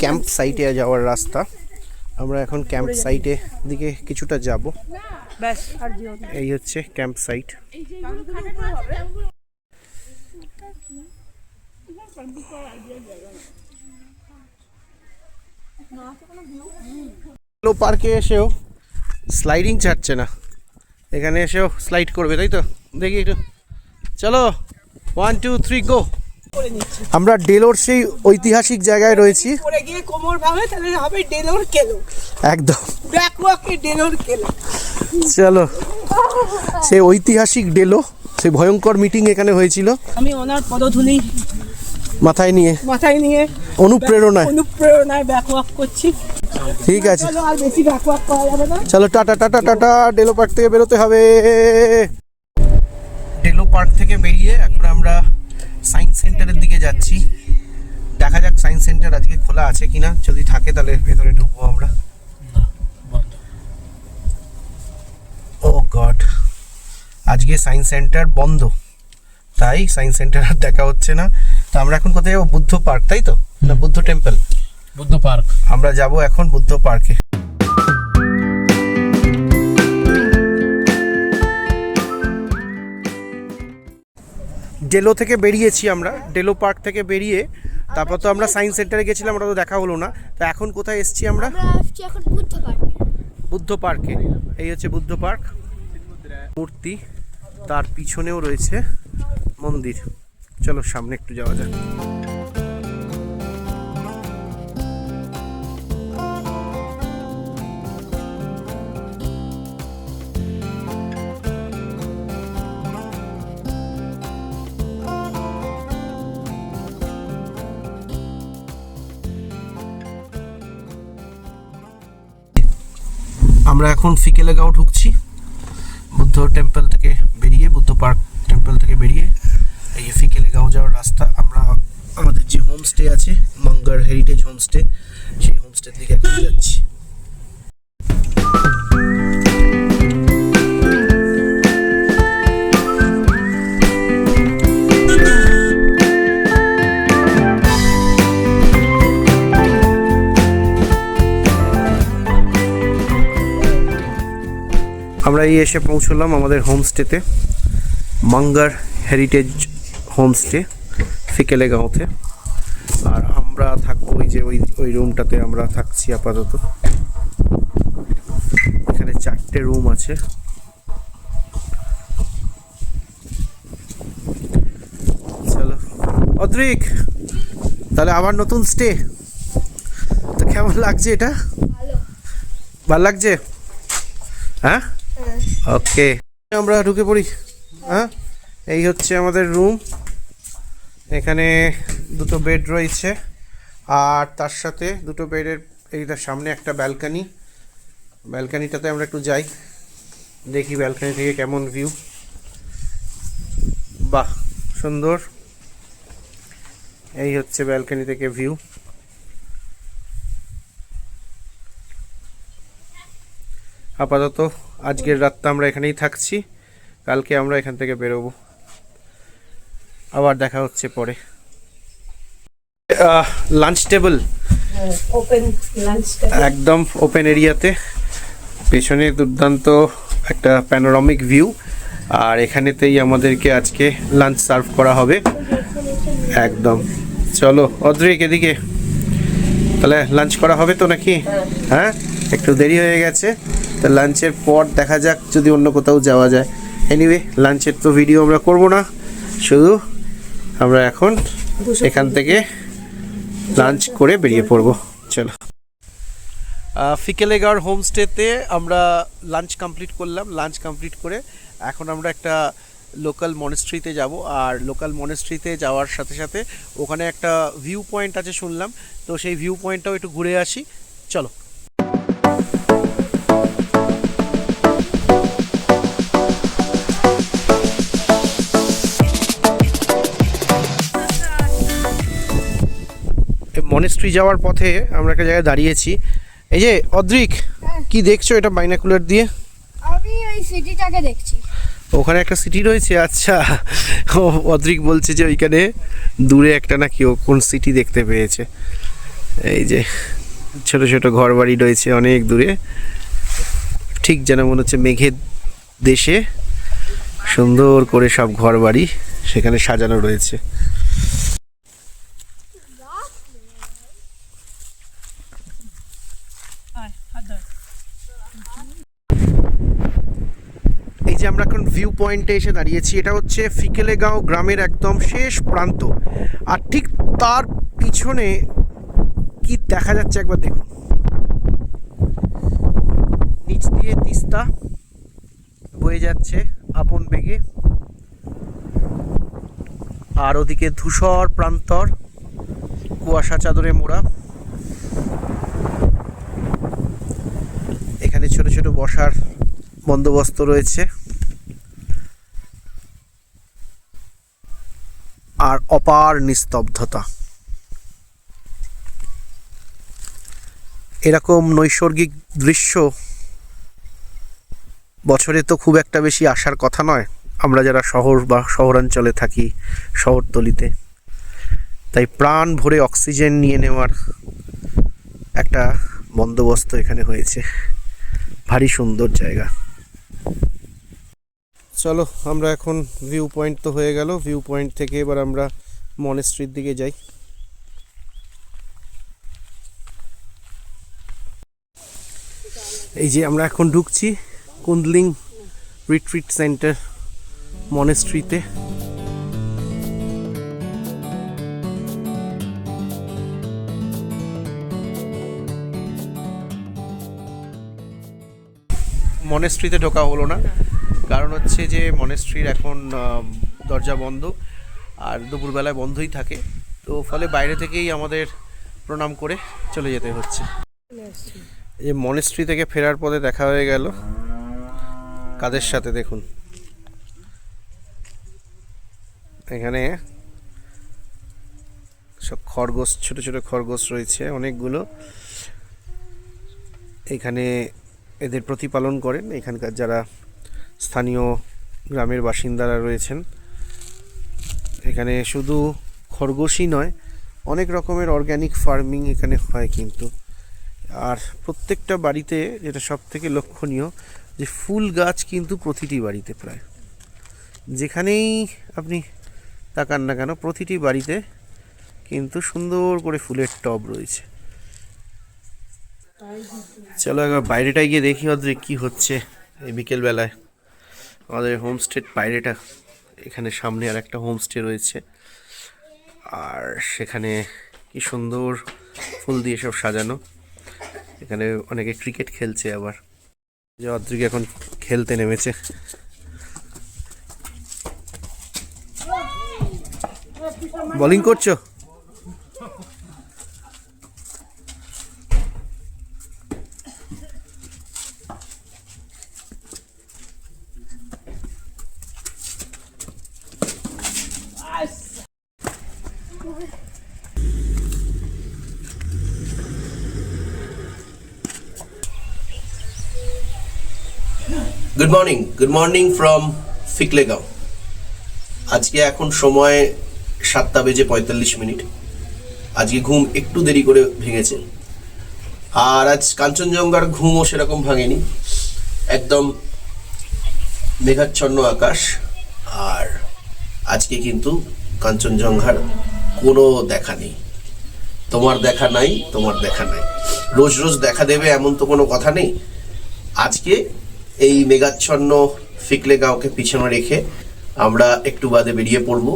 A: ক্যাম্প সাইটে যাওয়ার রাস্তা। আমরা এখন ক্যাম্প সাইটে দিকে কিছুটা যাব। এই হচ্ছে ক্যাম্প সাইট। ডেলো পার্কে এসেও স্লাইডিং ছাড়ছে না, এখানে এসেও স্লাইড করবে, তাই তো? দেখি একটু, চলো 1 2 3 গো। আমরা ডেলোর সেই ঐতিহাসিক জায়গায় রয়েছি।
D: পরে গিয়ে কোমর ভাঙে তাহলে হবে ডেলোর কেলো,
A: একদম
D: ব্যাকওয়াকে ডেলোর কেলো।
A: চলো, সেই ঐতিহাসিক ডেলো, সেই ভয়ঙ্কর মিটিং এখানে হয়েছিল।
D: আমি ওনার পদধূলি
A: মাথায় নিয়ে
D: অনুপ্রেরণায় ব্যাকওয়াক করছি।
A: ঠিক আছে,
D: চলো আর বেশি ব্যাকওয়াক করা যাবে না।
A: চলো টাটা। ডেলো পার্ক থেকে বেরোতে হবে। ডেলো পার্ক থেকে বেরিয়ে এখন আমরা সায়েন্স সেন্টারের দিকে যাচ্ছি। দেখা যাক সায়েন্স সেন্টার আজকে খোলা আছে কিনা, যদি থাকে তাহলে ভেতরে ঢুকবো আমরা। ও গড, আজকে সায়েন্স সেন্টার বন্ধ, তাই সায়েন্স সেন্টার আর দেখা হচ্ছে না। তো আমরা এখন কোথায় যাবো? বুদ্ধ পার্ক, তাই তো? না, বুদ্ধ টেম্পল,
C: বুদ্ধ পার্ক।
A: আমরা যাব এখন বুদ্ধ পার্কে। ডেলো থেকে বেরিয়েছি আমরা, ডেলো পার্ক থেকে বেরিয়ে তারপর তো আমরা সায়েন্স সেন্টারে গেছিলাম, ওটা তো দেখা হলো না। তো এখন কোথায় এসেছি আমরা?
B: আসছি এখন বুদ্ধ পার্কে।
A: বুদ্ধ পার্কে। এই হচ্ছে বুদ্ধ পার্ক, মূর্তি, তার পিছনেও রয়েছে মন্দির। চলো সামনে একটু যাওয়া যাক। আমরা এখন ফিকেলেগাঁও ঢুকছি বুদ্ধ টেম্পল থেকে বেরিয়ে, বুদ্ধ পার্ক টেম্পল থেকে বেরিয়ে। এই ফিকেলেগাঁও যাওয়ার রাস্তা। আমরা আমাদের যে হোমস্টে আছে, মাঙ্গার হেরিটেজ হোমস্টে, সেই হোমস্টের দিকে এখন যাচ্ছি। আমরা এই এসে পৌঁছলাম আমাদের হোমস্টেতে, মাঙ্গার হেরিটেজ হোমস্টে ফিকেলেগাঁওতে। আর আমরা থাকবো ওই রুমটাতে আমরা থাকছি আপাতত। এখানে 4টে রুম আছে। অদ্রিক, তাহলে আবার নতুন স্টে, তো কেমন লাগছে এটা? ভালো লাগছে? হ্যাঁ, ওকে, আমরা ঢুকে পড়ি। হ্যাঁ, এই হচ্ছে আমাদের রুম। এখানে দুটো বেড রয়েছে, আর তার সাথে দুটো বেডের এইটার সামনে একটা ব্যালকানি। ব্যালকানিটাতে আমরা একটু যাই, দেখি ব্যালকানি থেকে কেমন ভিউ। বাহ, সুন্দর। এই হচ্ছে ব্যালকানি থেকে ভিউ। আপাতত আজকের রাতটা আমরা এখানেই থাকছি, কালকে আমরা এখান থেকে বেরোবো, আবার দেখা হচ্ছে পরে। লাঞ্চ টেবিল
D: ওপেন লাঞ্চ
A: একদম ওপেন এরিয়াতে, পেছনে দুর্দান্ত একটা প্যানোরামিক ভিউ, আর এখানেতেই আমাদেরকে আজকে লাঞ্চ সার্ভ করা হবে একদম। চলো অদ্রিক, এদিকে তাহলে লাঞ্চ করা হবে তো নাকি? হ্যাঁ, একটু দেরি হয়ে গেছে, তো লাঞ্চের পর দেখা যাক যদি অন্য কোথাও যাওয়া যায়। এনিওয়ে, লাঞ্চের তো ভিডিও আমরা করব না, শুধু আমরা এখন এখান থেকে লাঞ্চ করে বেরিয়ে পড়বো। চলো, ফিকেলেগার হোমস্টেতে আমরা লাঞ্চ কমপ্লিট করলাম। লাঞ্চ কমপ্লিট করে এখন আমরা একটা লোকাল মনেস্ট্রিতে যাব, আর লোকাল মনেস্ট্রিতে যাওয়ার সাথে সাথে ওখানে একটা ভিউ পয়েন্ট আছে শুনলাম, তো সেই ভিউ পয়েন্টটাও একটু ঘুরে আসি। চলো। মনেস্ট্রি যাওয়ার পথে আমরা একটা জায়গায় দাঁড়িয়েছি। এই যে অদ্রিক, কি দেখছো এটা বাইনাকুলার দিয়ে?
B: আমি ওই সিটিটাকে দেখছি।
A: ওখানে একটা সিটি রয়েছে, আচ্ছা। অদ্রিক বলছে যে ওইখানে দূরে একটা নাকি ও কোন সিটি দেখতে পেয়েছে। এই যে ছোট ছোট ঘর বাড়ি রয়েছে অনেক দূরে, ঠিক যেন মনে হচ্ছে মেঘের দেশে সুন্দর করে সব ঘর বাড়ি সেখানে সাজানো রয়েছে। এই যে আমরা এখন ভিউ পয়েন্টে এসে দাঁড়িয়েছি, এটা হচ্ছে ফিকেলেগাঁও গ্রামের একদম শেষ প্রান্ত, আর ঠিক তার পিছনে কি দেখা যাচ্ছে একবার দেখুন। নিচ দিয়ে তিস্তা বয়ে যাচ্ছে আপন বেগে, আর ওদিকে ধূসর প্রান্তর কুয়াশা চাদরে মোড়া। এখানে ছোট ছোট বসার বন্দোবস্ত রয়েছে, আর অপার নিস্তব্ধতা। এরকম নৈসর্গিক দৃশ্য বছরে তো খুব একটা বেশি আসার কথা নয়, আমরা যারা শহর বা শহরাঞ্চলে থাকি, শহরতলিতে, তাই প্রাণ ভরে অক্সিজেন নিয়ে নেওয়ার একটা বন্দোবস্ত এখানে হয়েছে। ভারী সুন্দর জায়গা। চলো, আমরা এখন ভিউ পয়েন্ট তো হয়ে গেল, ভিউ পয়েন্ট থেকে এবার আমরা মনেস্ট্রির দিকে যাই। এই যে আমরা এখন ঢুকছি কুন্দলিং রিট্রিট সেন্টার মনেস্ট্রিতে। মনেস্ট্রিতে ঢোকা হলো না, কারণ হচ্ছে যে মনেস্ট্রির এখন দরজা বন্ধ, আর দুপুরবেলায় বন্ধই থাকে, তো ফলে বাইরে থেকেই আমাদের প্রণাম করে চলে যেতে হচ্ছে। এই যে মনেস্ট্রি থেকে ফেরার পথে দেখা হয়ে গেল কাদের সাথে, দেখুন এখানে সব খরগোশ, ছোট ছোট খরগোশ রয়েছে অনেকগুলো। এখানে এদের প্রতিপালন করেন এখানকার যারা স্থানীয় গ্রামের বাসিন্দারা রয়েছেন। এখানে শুধু খরগোশই নয়, অনেক রকমের অর্গ্যানিক ফার্মিং এখানে হয় কিন্তু। আর প্রত্যেকটা বাড়িতে যেটা সব থেকে লক্ষণীয়, যে ফুল গাছ কিন্তু প্রতিটি বাড়িতে, প্রায় যেখানেই আপনি তাকান না কেন প্রতিটি বাড়িতে কিন্তু সুন্দর করে ফুলের টব রয়েছে। চলো একবার বাইরেটায় গিয়ে দেখি অদ্রিক কি হচ্ছে এই বিকেলবেলায়। আমাদের হোমস্টের বাইরেটা, এখানে সামনে আর একটা হোমস্টে রয়েছে, আর সেখানে কি সুন্দর ফুল দিয়ে সব সাজানো। এখানে অনেকে ক্রিকেট খেলছে, আবার যে অদ্রিক এখন খেলতে নেমেছে। বোলিং করছো? Good morning from Fikkalegaon. আজকে এখন সময় 7:45। আজকে ঘুম একটু দেরি করে ভেঙেছে, আর আজ কাঞ্চনজঙ্ঘার ঘুমও সেরকম ভাঙেনি। একদম মেঘাচ্ছন্ন আকাশ, আর আজকে কিন্তু কাঞ্চনজঙ্ঘার কোনো দেখা নেই। তোমার দেখা নাই, তোমার দেখা নাই, রোজ রোজ দেখা দেবে এমন তো কোনো কথা নেই। আজকে এই মেঘাচ্ছন্ন ফিকলেগাঁওকে পিছনে রেখে আমরা একটু বাদে বেরিয়ে পড়ব।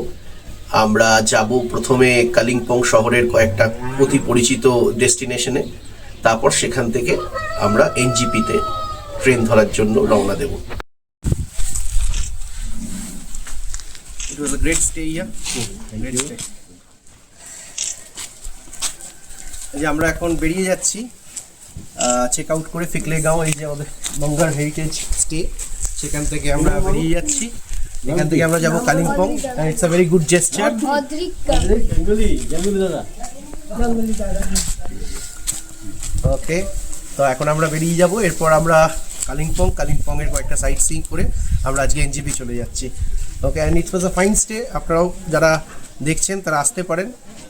A: আমরা যাব প্রথমে কালিম্পং শহরের কয়েকটা অতি পরিচিত ডেস্টিনেশনে, তারপর সেখান থেকে আমরা এনজিপিতে ট্রেন ধরার জন্য রওনা দেব। It was a great stay here. Great stay. এই যে আমরা এখন বেরিয়ে যাচ্ছি চেক আউট করে ফিকলেগাঁও, এই যে আমাদের মঙ্গার হেরিটেজ স্টে, সেখান থেকে আমরা বেরিয়ে যাচ্ছি। এখান থেকে আমরা যাব Kalimpong, and it's a very good gesture. ওকে, তো এখন আমরা বেরিয়ে যাব। এরপর আমরা কালিম্পংয়ের কয়েকটা সাইট সিইং করে আমরা আজকে এনজিপি চলে যাচ্ছি। Okay, and it was a fine stay. আপনারাও যারা দেখছেন তারা আসতে পারেন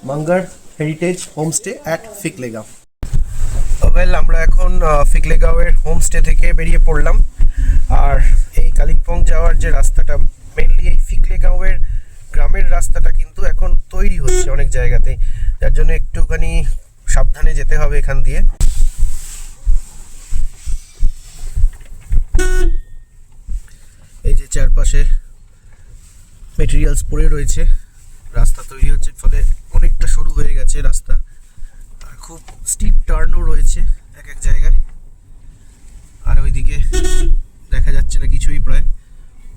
A: Mangar heritage homestay at Fikkalegaon. Well, আমরা এখন ফিকলেগাঁওয়ের হোমস্টে থেকে বেরিয়ে পড়লাম। আর এই কালিম্পং যাওয়ার যে রাস্তাটা, মেনলি এই ফিকলেগাঁওয়ের গ্রামের রাস্তাটা কিন্তু এখন তৈরি হচ্ছে অনেক জায়গাতে, যার জন্য একটুখানি সাবধানে যেতে হবে এখান দিয়ে। এই যে চারপাশে মেটেরিয়ালস পড়ে রয়েছে, রাস্তা তৈরি হচ্ছে, ফলে অনেকটা সরু হয়ে গেছে রাস্তা, আর খুব স্টিপ টার্নও রয়েছে এক এক জায়গায়। আর ওইদিকে দেখা যাচ্ছে না কিছুই, প্রায়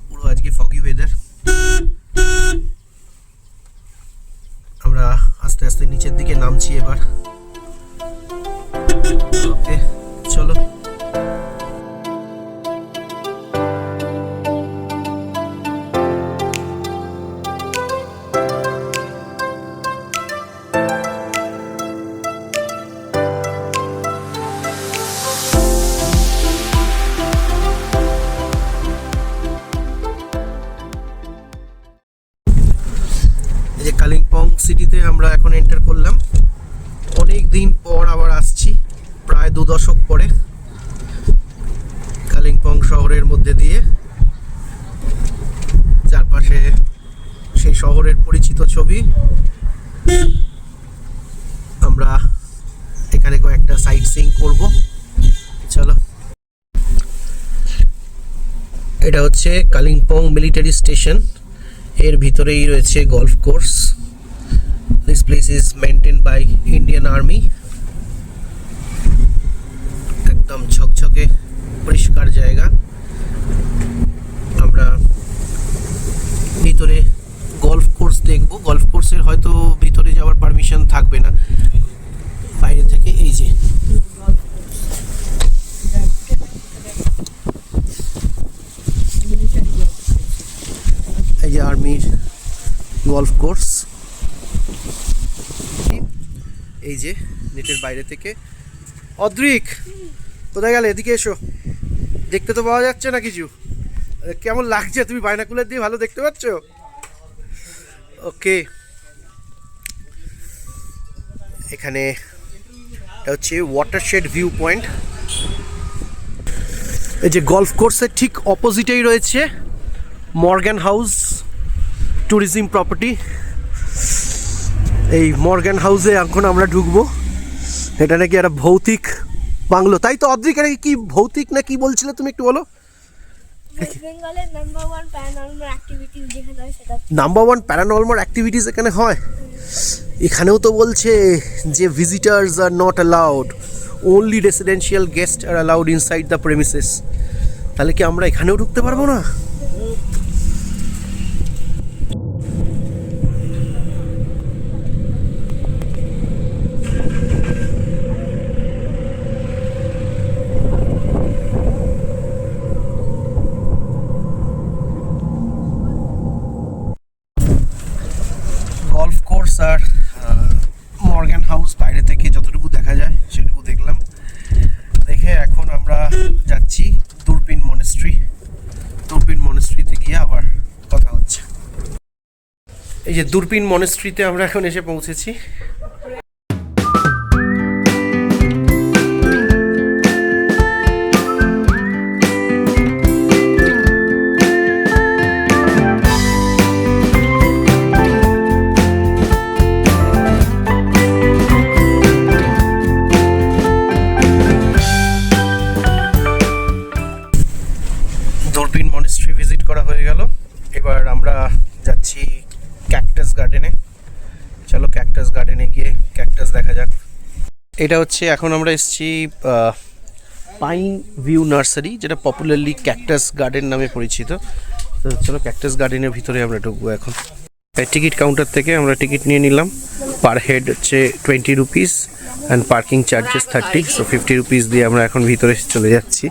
A: পুরো আজকে ফগি ওয়েদার। আমরা আস্তে আস্তে নিচের দিকে নামছি এবার। ওকে, চলো। কালিম্পং সিটিতে আমরা এখন এন্টার করলাম। অনেক দিন পর আবার আসছি, প্রায় 2 দশক পরে কালিম্পং শহরের মধ্যে দিয়ে। চারপাশে সেই শহরের পরিচিত ছবি। আমরা এখানে কয়েকটা সাইট সিইং করব, চলো। এটা হচ্ছে কালিম্পং মিলিটারি স্টেশন, এর ভিতরেই রয়েছে golf course. This place is maintain by Indian army. একদম ঝকঝকে পরিষ্কার জায়গা। আমরা ভিতরে গলফ কোর্স দেখব। গলফ কোর্সের হয়তো ভিতরে যাওয়ার পারমিশন থাকবে না, বাইরে থেকে এই যে আর্মির গলফ কোর্স। এই যে নেটের বাইরে থেকে। অদ্রিক, কোথায় গেলে? এদিকে এসো, দেখতে তো পাওয়া যাচ্ছে না কিছু। কেমন লাগছে? তুমি বাইনাকুলার দিয়ে ভালো দেখতে পাচ্ছ? ওকে, এখানে এটা হচ্ছে ওয়াটারশেড ভিউ পয়েন্ট। এই যে গলফ কোর্সের ঠিক অপোজিটেই রয়েছে মর্গ্যান হাউস ট্যুরিজম প্রপার্টি। এই মর্গ্যান হাউসে এখন আমরা ঢুকবো। এটা নাকি একটা ভৌতিক বাংলো, তাই তো? অদ্রিক, এটা কি ভৌতিক না কি বলছিলে তুমি, একটু বলো।
B: বেঙ্গলের নাম্বার 1 প্যারানর্মাল অ্যাক্টিভিটিস যেখানে হয় সেটা।
A: নাম্বার 1 প্যারানর্মাল অ্যাক্টিভিটিস এখানে হয়? এখানেও তো বলছে যে visitors are not allowed, only residential guest R allowed inside the premises. তাহলে কি আমরা এখানেও ঢুকতে পারবো না? গলফ কোর্স আর মর্গ্যান হাউস বাইরে থেকে যতটুকু দেখা যায় সেটুকু দেখলাম। দেখে এখন আমরা যাচ্ছি দূরবীন মনেস্ট্রি। দূরবীন মনেস্ট্রিতে গিয়ে আবার কথা হচ্ছে। এই যে দূরবীন মনেস্ট্রিতে আমরা এখন এসে পৌঁছেছি। দূরবীন মনেস্ট্রি ভিজিট করা হয়ে গেল। এবার আমরা যাচ্ছি ক্যাকটাস গার্ডেনে। চলো ক্যাকটাস গার্ডেনে গিয়ে ক্যাকটাস দেখা যাক। এটা হচ্ছে এখন আমরা এসেছি পাইন ভিউ নার্সারি, যেটা পপুলারলি ক্যাকটাস গার্ডেন নামে পরিচিত। তো চলো ক্যাকটাস গার্ডেনের ভিতরে আমরা ঢুকবো এখন। টিকিট কাউন্টার থেকে আমরা টিকিট নিয়ে নিলাম। পার হেড হচ্ছে 20 rupees and parking charges 30, so 50 rupees দিয়ে আমরা এখন ভিতরে চলে যাচ্ছি।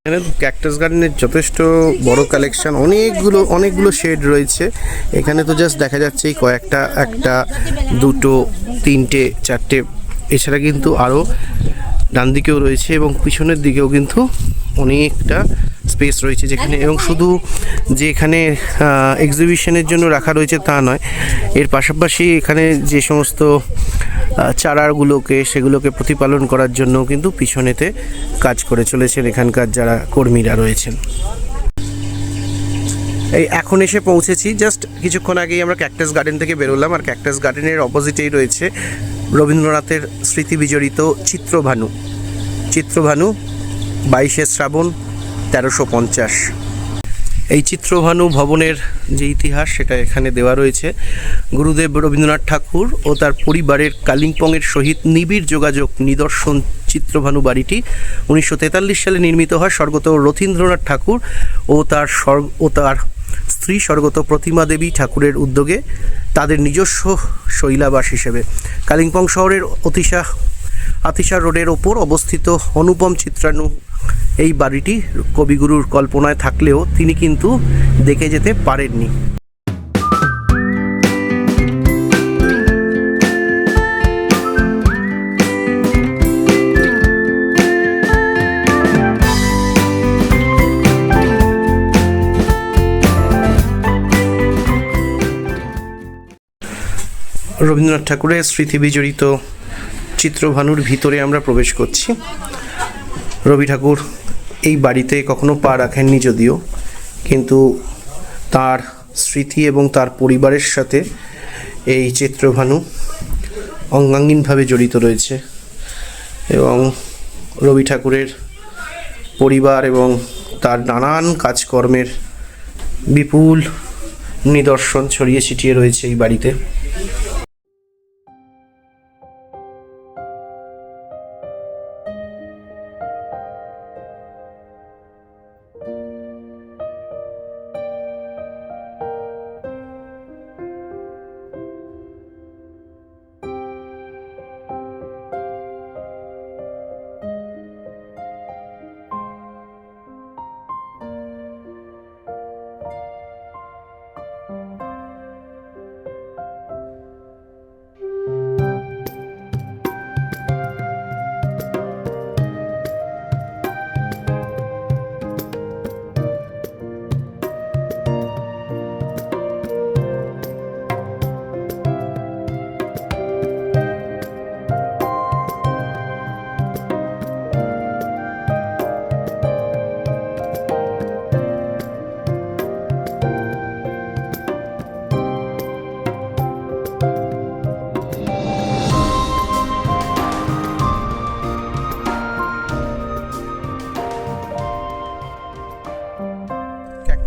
A: এখানে ক্যাকটাস গার্ডেনের যথেষ্ট বড় কালেকশন, অনেকগুলো শেড রয়েছে। এখানে তো জাস্ট দেখা যাচ্ছে এই কয়েকটা, একটা, দুটো, তিনটে, চারটে, এছাড়া কিন্তু আরও ডান দিকেও রয়েছে এবং পিছনের দিকেও কিন্তু অনেকটা স্পেস রয়েছে যেখানে, এবং শুধু যে এখানে এক্সিবিশনের জন্য রাখা রয়েছে তা নয়, এর পাশাপাশি এখানে যে সমস্ত সেগুলোকে প্রতিপালন করার জন্য কিন্তু পিছনেতে কাজ করে চলেছেন এখানকার যারা কর্মীরা রয়েছেন। এই এখন এসে পৌঁছেছি, জাস্ট কিছুক্ষণ আগেই আমরা ক্যাকটাস গার্ডেন থেকে বেরোলাম। আর ক্যাকটাস গার্ডেনের অপোজিটেই রয়েছে রবীন্দ্রনাথের স্মৃতি বিজড়িত চিত্রভানু। 22শে শ্রাবণ 1350। এই চিত্রভানু ভবনের যে ইতিহাস সেটা এখানে দেওয়া রয়েছে। গুরুদেব রবীন্দ্রনাথ ঠাকুর ও তার পরিবারের কালিম্পংয়ের সহিত নিবিড় যোগাযোগ নিদর্শন চিত্রভানু বাড়িটি 1943 সালে নির্মিত হয় স্বর্গত রথীন্দ্রনাথ ঠাকুর ও তার স্ত্রী স্বর্গত প্রতিমা দেবী ঠাকুরের উদ্যোগে তাদের নিজস্ব শৈলাবাস হিসেবে। কালিম্পং শহরের আতিশা রোডের ওপর অবস্থিত অনুপম চিত্রানু এই বাড়িটি কবিগুরুর কল্পনায় থাকলেও তিনি কিন্তু দেখে যেতে পারেননি। রবীন্দ্রনাথ ঠাকুরের স্মৃতি বিজড়িত চিত্রভানুর ভিতরে আমরা প্রবেশ করছি। রবি ঠাকুর এই বাড়িতে কখনো পা রাখেননি যদিও, কিন্তু তার স্মৃতি এবং তার পরিবারের সাথে এই চিত্রভানু অঙ্গাঙ্গিনভাবে জড়িত রয়েছে এবং রবি ঠাকুরের পরিবার এবং তার নানান কাজকর্মের বিপুল নিদর্শন ছড়িয়ে ছিটিয়ে রয়েছে এই বাড়িতে।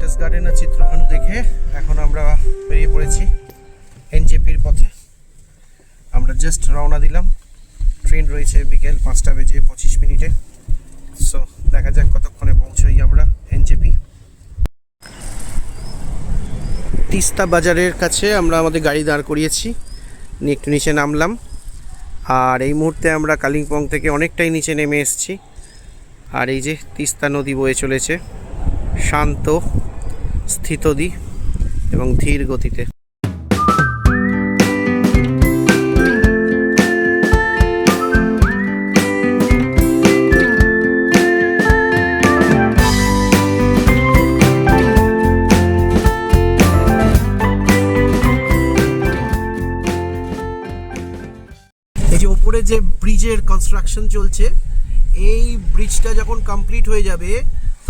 A: লোটাস গার্ডেন আর চিত্রভানু দেখে এখন আমরা বেরিয়ে পড়েছি এনজেপির পথে। আমরা জাস্ট রওনা দিলাম, ট্রেন রয়েছে বিকেল 5:25। সো দেখা যাক কতক্ষণে পৌঁছই আমরা এনজেপি। তিস্তা বাজারের কাছে আমরা আমাদের গাড়ি দাঁড় করিয়েছি, নিয়ে একটু নিচে নামলাম। আর এই মুহূর্তে আমরা কালিম্পং থেকে অনেকটাই নিচে নেমে এসেছি। আর এই যে তিস্তা নদী বয়ে চলেছে শান্ত, স্থিতদি এবং ধীর গতিতে। এই যে উপরে যে ব্রিজের কনস্ট্রাকশন চলছে, এই ব্রিজটা যখন কমপ্লিট হয়ে যাবে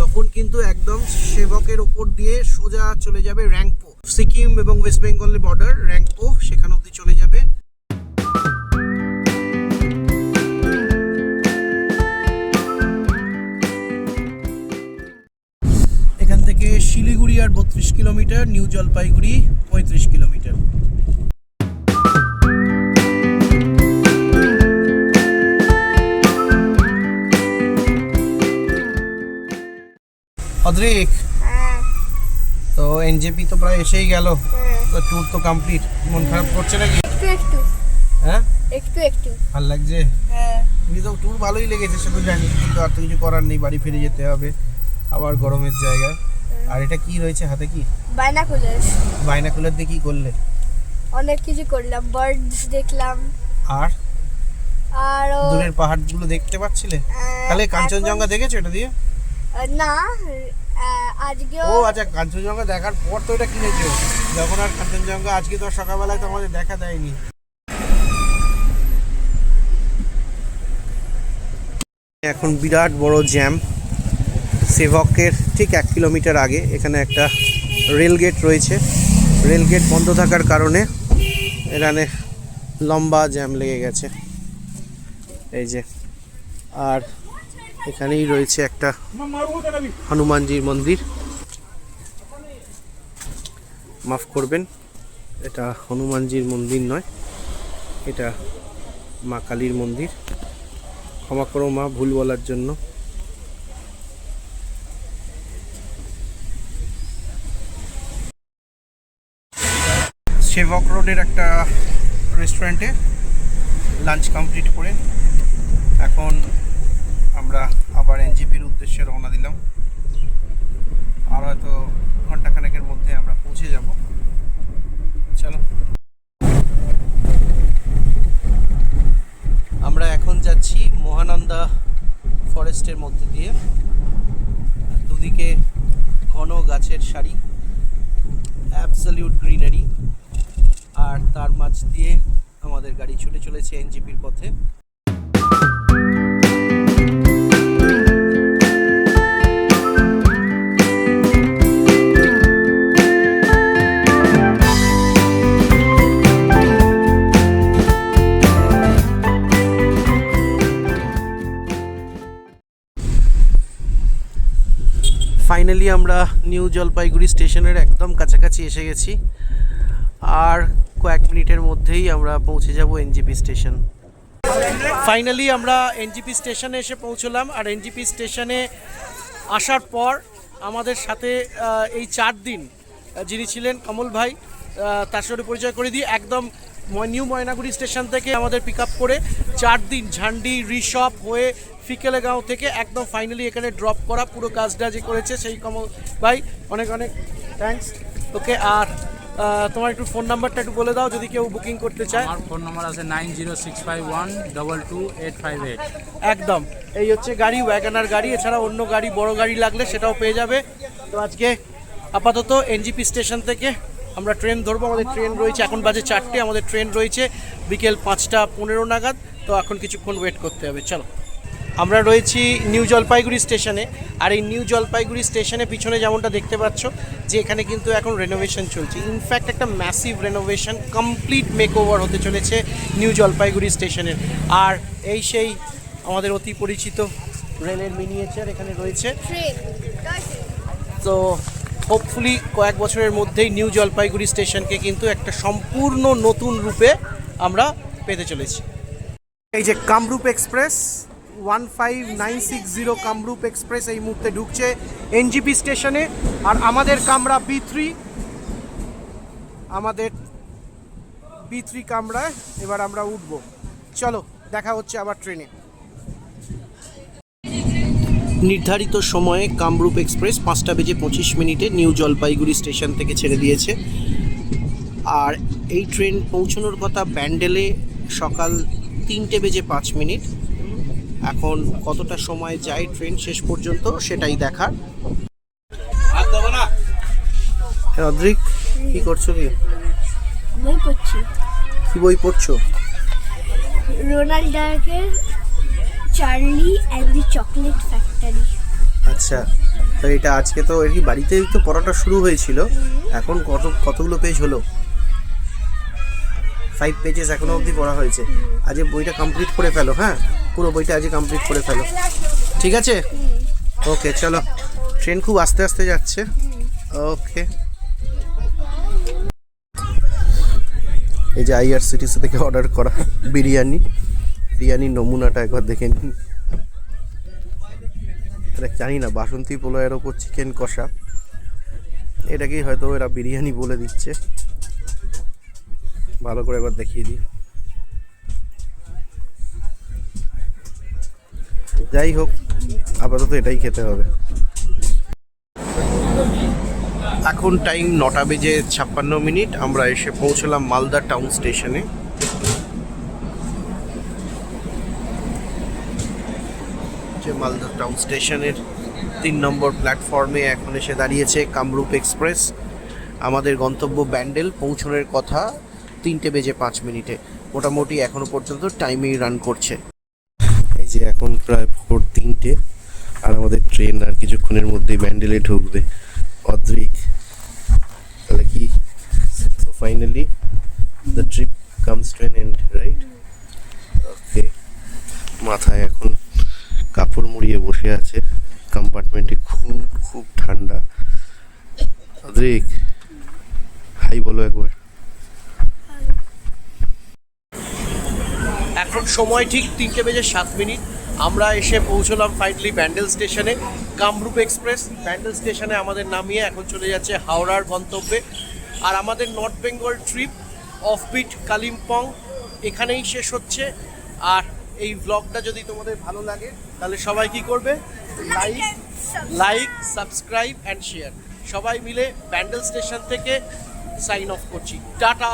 A: তখন কিন্তু একদম সেবকের ওপর দিয়ে সোজা চলে যাবে র্যাংপো, সিকিম এবং ওয়েস্ট বেঙ্গলের বর্ডার র্যাংপো, সেখানে অবধি চলে যাবে। এখান থেকে শিলিগুড়ি আর 32 কিলোমিটার, নিউ জলপাইগুড়ি 35 কিলোমিটার। অদ্রিক, তো এনজেপি তো প্রায় এসেই গেল, তো ট্যুর তো কমপ্লিট। মন খারাপ করছে নাকি?
B: একটু
A: হ্যাঁ,
B: একটু
A: ভালো লাগছে। তুমি তো ট্যুর ভালোই লেগেছে সে তো জানি, কিন্তু আর তো কিছু করার নেই, বাড়ি ফিরে যেতে হবে আবার গরমের জায়গায়। আর এটা কি রয়েছে হাতে? কি বাইনাকুলার দিয়ে কি করলে?
B: অনেক কিছু করলাম, বার্ডস দেখলাম।
A: আর
B: আর
A: দূরের পাহাড়গুলো দেখতে পাচ্ছিলে? তাহলে কাঞ্চনজঙ্ঘা দেখেছো এটা দিয়ে?
B: না, আজকে
A: ও আচ্ছা, কাঞ্চনজঙ্ঘা দেখার পর তো এটা কিনেছো, যখন আর কাঞ্চনজঙ্ঘা আজকে তো সকালবেলায় তো আমাদের দেখা দেয়নি। এখন বিরাট বড় জ্যাম সেভকের ঠিক 1 কিলোমিটার আগে। এখানে একটা রেল গেট রয়েছে, রেল গেট বন্ধ থাকার কারণে এখানে লম্বা জ্যাম লেগে গেছে। এই যে, আর এখানেই রয়েছে একটা হনুমানজির মন্দির। মাফ করবেন, এটা হনুমানজির মন্দির নয়, এটা মা কালীর মন্দির। ক্ষমা করো মা ভুল বলার জন্য। সেভক রোডের একটা রেস্টুরেন্টে লাঞ্চ কমপ্লিট করে এখন আমরা আবার এনজেপির উদ্দেশ্যে রওনা দিলাম। আর হয়তো ঘন্টাখানেকের মধ্যে আমরা পৌঁছে যাব। চলো, আমরা এখন যাচ্ছি মহানন্দা ফরেস্টের মধ্যে দিয়ে। দুদিকে ঘন গাছের সারি, অ্যাবসলিউট গ্রিনারি, আর তার মাঝ দিয়ে আমাদের গাড়ি ছুটে চলেছে এনজেপির পথে। ফাইনালি আমরা নিউ জলপাইগুড়ি স্টেশনের একদম কাছাকাছি এসে গেছি। আর কয়েক মিনিটের মধ্যেই আমরা পৌঁছে যাব এনজেপি স্টেশন। ফাইনালি আমরা এনজেপি স্টেশনে এসে পৌঁছলাম। আর এনজেপি স্টেশনে আসার পর আমাদের সাথে এই 4 দিন যিনি ছিলেন কমল ভাই, তার সাথে পরিচয় করে দিই। একদম নিউ ময়নাগুড়ি স্টেশন থেকে আমাদের পিক আপ করে 4 দিন ঝান্ডি রিশপ হয়ে ফিকেলেগাঁও থেকে একদম ফাইনালি এখানে ড্রপ করা, পুরো কাজটা যে করেছে সেই কমল ভাই, অনেক অনেক থ্যাঙ্কস। ওকে, আর তোমার একটু ফোন নাম্বারটা একটু বলে দাও যদি কেউ বুকিং করতে চায়।
C: আমার ফোন নাম্বার আছে 9065122858।
A: একদম, এই হচ্ছে গাড়ি, ওয়াগনার গাড়ি। এছাড়া অন্য গাড়ি, বড় গাড়ি লাগলে সেটাও পেয়ে যাবে। তো আজকে আপাতত এনজেপি স্টেশন থেকে আমরা ট্রেন ধরবো। আমাদের ট্রেন রয়েছে, এখন বাজে 4টে, আমাদের ট্রেন রয়েছে বিকেল 5:15 নাগাদ। তো এখন কিছুক্ষণ ওয়েট করতে হবে। চলো, আমরা রয়েছি নিউ জলপাইগুড়ি স্টেশনে। আর এই নিউ জলপাইগুড়ি স্টেশনে পিছনে যেমনটা দেখতে পাচ্ছ যে এখানে কিন্তু এখন রেনোভেশন চলছে। ইনফ্যাক্ট একটা ম্যাসিভ রেনোভেশন, কমপ্লিট মেকওভার হতে চলেছে নিউ জলপাইগুড়ি স্টেশনের। আর এই সেই আমাদের অতি পরিচিত রেলের মিনিয়েচার এখানে রয়েছে। তো হোপফুলি কয়েক বছরের মধ্যেই নিউ জলপাইগুড়ি স্টেশনকে কিন্তু একটা সম্পূর্ণ নতুন রূপে আমরা পেতে চলেছি। এই যে কামরূপ এক্সপ্রেস 15960 কামরূপ এক্সপ্রেস এই মুহূর্তে ঢুকছে এনজিপি স্টেশনে, আর আমাদের কামরা B3, আমাদের B3 কামরায় এবার আমরা উঠব। চলো দেখা হচ্ছে আবার ট্রেনে। নির্ধারিত সময়ে Kamrup express 5:25 new Jalpaiguri station থেকে ছেড়ে দিয়েছে, আর এই ট্রেন পৌঁছানোর কথা ব্যান্ডেলে সকাল 3:05। এখন কতটা সময় যায় ট্রেন শেষ পর্যন্ত সেটাই দেখার। অদ্রিক, কি করছো?
B: বই পড়ছি।
A: কি বই পড়ছো?
B: রোনাল্ড ডার্কের Charlie and the chocolate factory.
A: আচ্ছা, তো এটা আজকে তো এই বাড়িতেই তো পড়াটা শুরু হয়েছিল, এখন কতগুলো পেজ হলো? 5 পেজেস এখনো অবধি পড়া হয়েছে। আজ বইটা কমপ্লিট করে ফেলো। হ্যাঁ, পুরো বইটা আজ কমপ্লিট করে ফেলো, ঠিক আছে? ওকে, চলো। ট্রেন খুব আস্তে আস্তে যাচ্ছে। ওকে, এই যে IRCTC থেকে অর্ডার করা বিরিয়ানির নমুনাটা একবার দেখে নিন। এটা জানি না, বাসন্তী পোলাওয়ের ওপর চিকেন কষা, এটাকেই হয়তো এরা বিরিয়ানি বলে দিচ্ছে। ভালো করে একবার দেখিয়ে দিই। যাই হোক, আপাতত এটাই খেতে হবে। এখন টাইম 9:56। আমরা এসে পৌঁছলাম মালদা টাউন স্টেশনে। যে মালদা টাউন স্টেশনের 3 নম্বর প্ল্যাটফর্মে এখন এসে দাঁড়িয়েছে কামরূপ এক্সপ্রেস। আমাদের গন্তব্য ব্যান্ডেল, পৌঁছানোর কথা 3:05। মোটামুটি এখনো পর্যন্ত টাইমেই রান করছে। এই যে এখন প্রায় ভোর 3টে, আর আমাদের ট্রেন আর কিছুক্ষণের মধ্যেই ব্যান্ডেলে ঢুকবে। অদ্রিক, তাহলে কি? So finally the trip comes to an end, right? Okay, মাথায় এখন কাপড় মুড়িয়ে বসে আছে। কম্পার্টমেন্টে খুব খুব ঠান্ডা। অদ্রিক, হাই বলো একবার। এখন সময় ঠিক 3:07। আমরা এসে পৌঁছলাম ফাইনালি ব্যান্ডেল স্টেশনে। কামরূপ এক্সপ্রেস ব্যান্ডেল স্টেশনে আমাদের নামিয়ে এখন চলে যাচ্ছে হাওড়ার গন্তব্যে। আর আমাদের north Bengal trip offbeat Kalimpong এখানেই শেষ হচ্ছে। আর এই ব্লগটা যদি তোমাদের ভালো লাগে তাহলে সবাই কি করবে? Like, subscribe and share. সবাই মিলে ব্যান্ডেল স্টেশন থেকে সাইন অফ করছি। টাটা।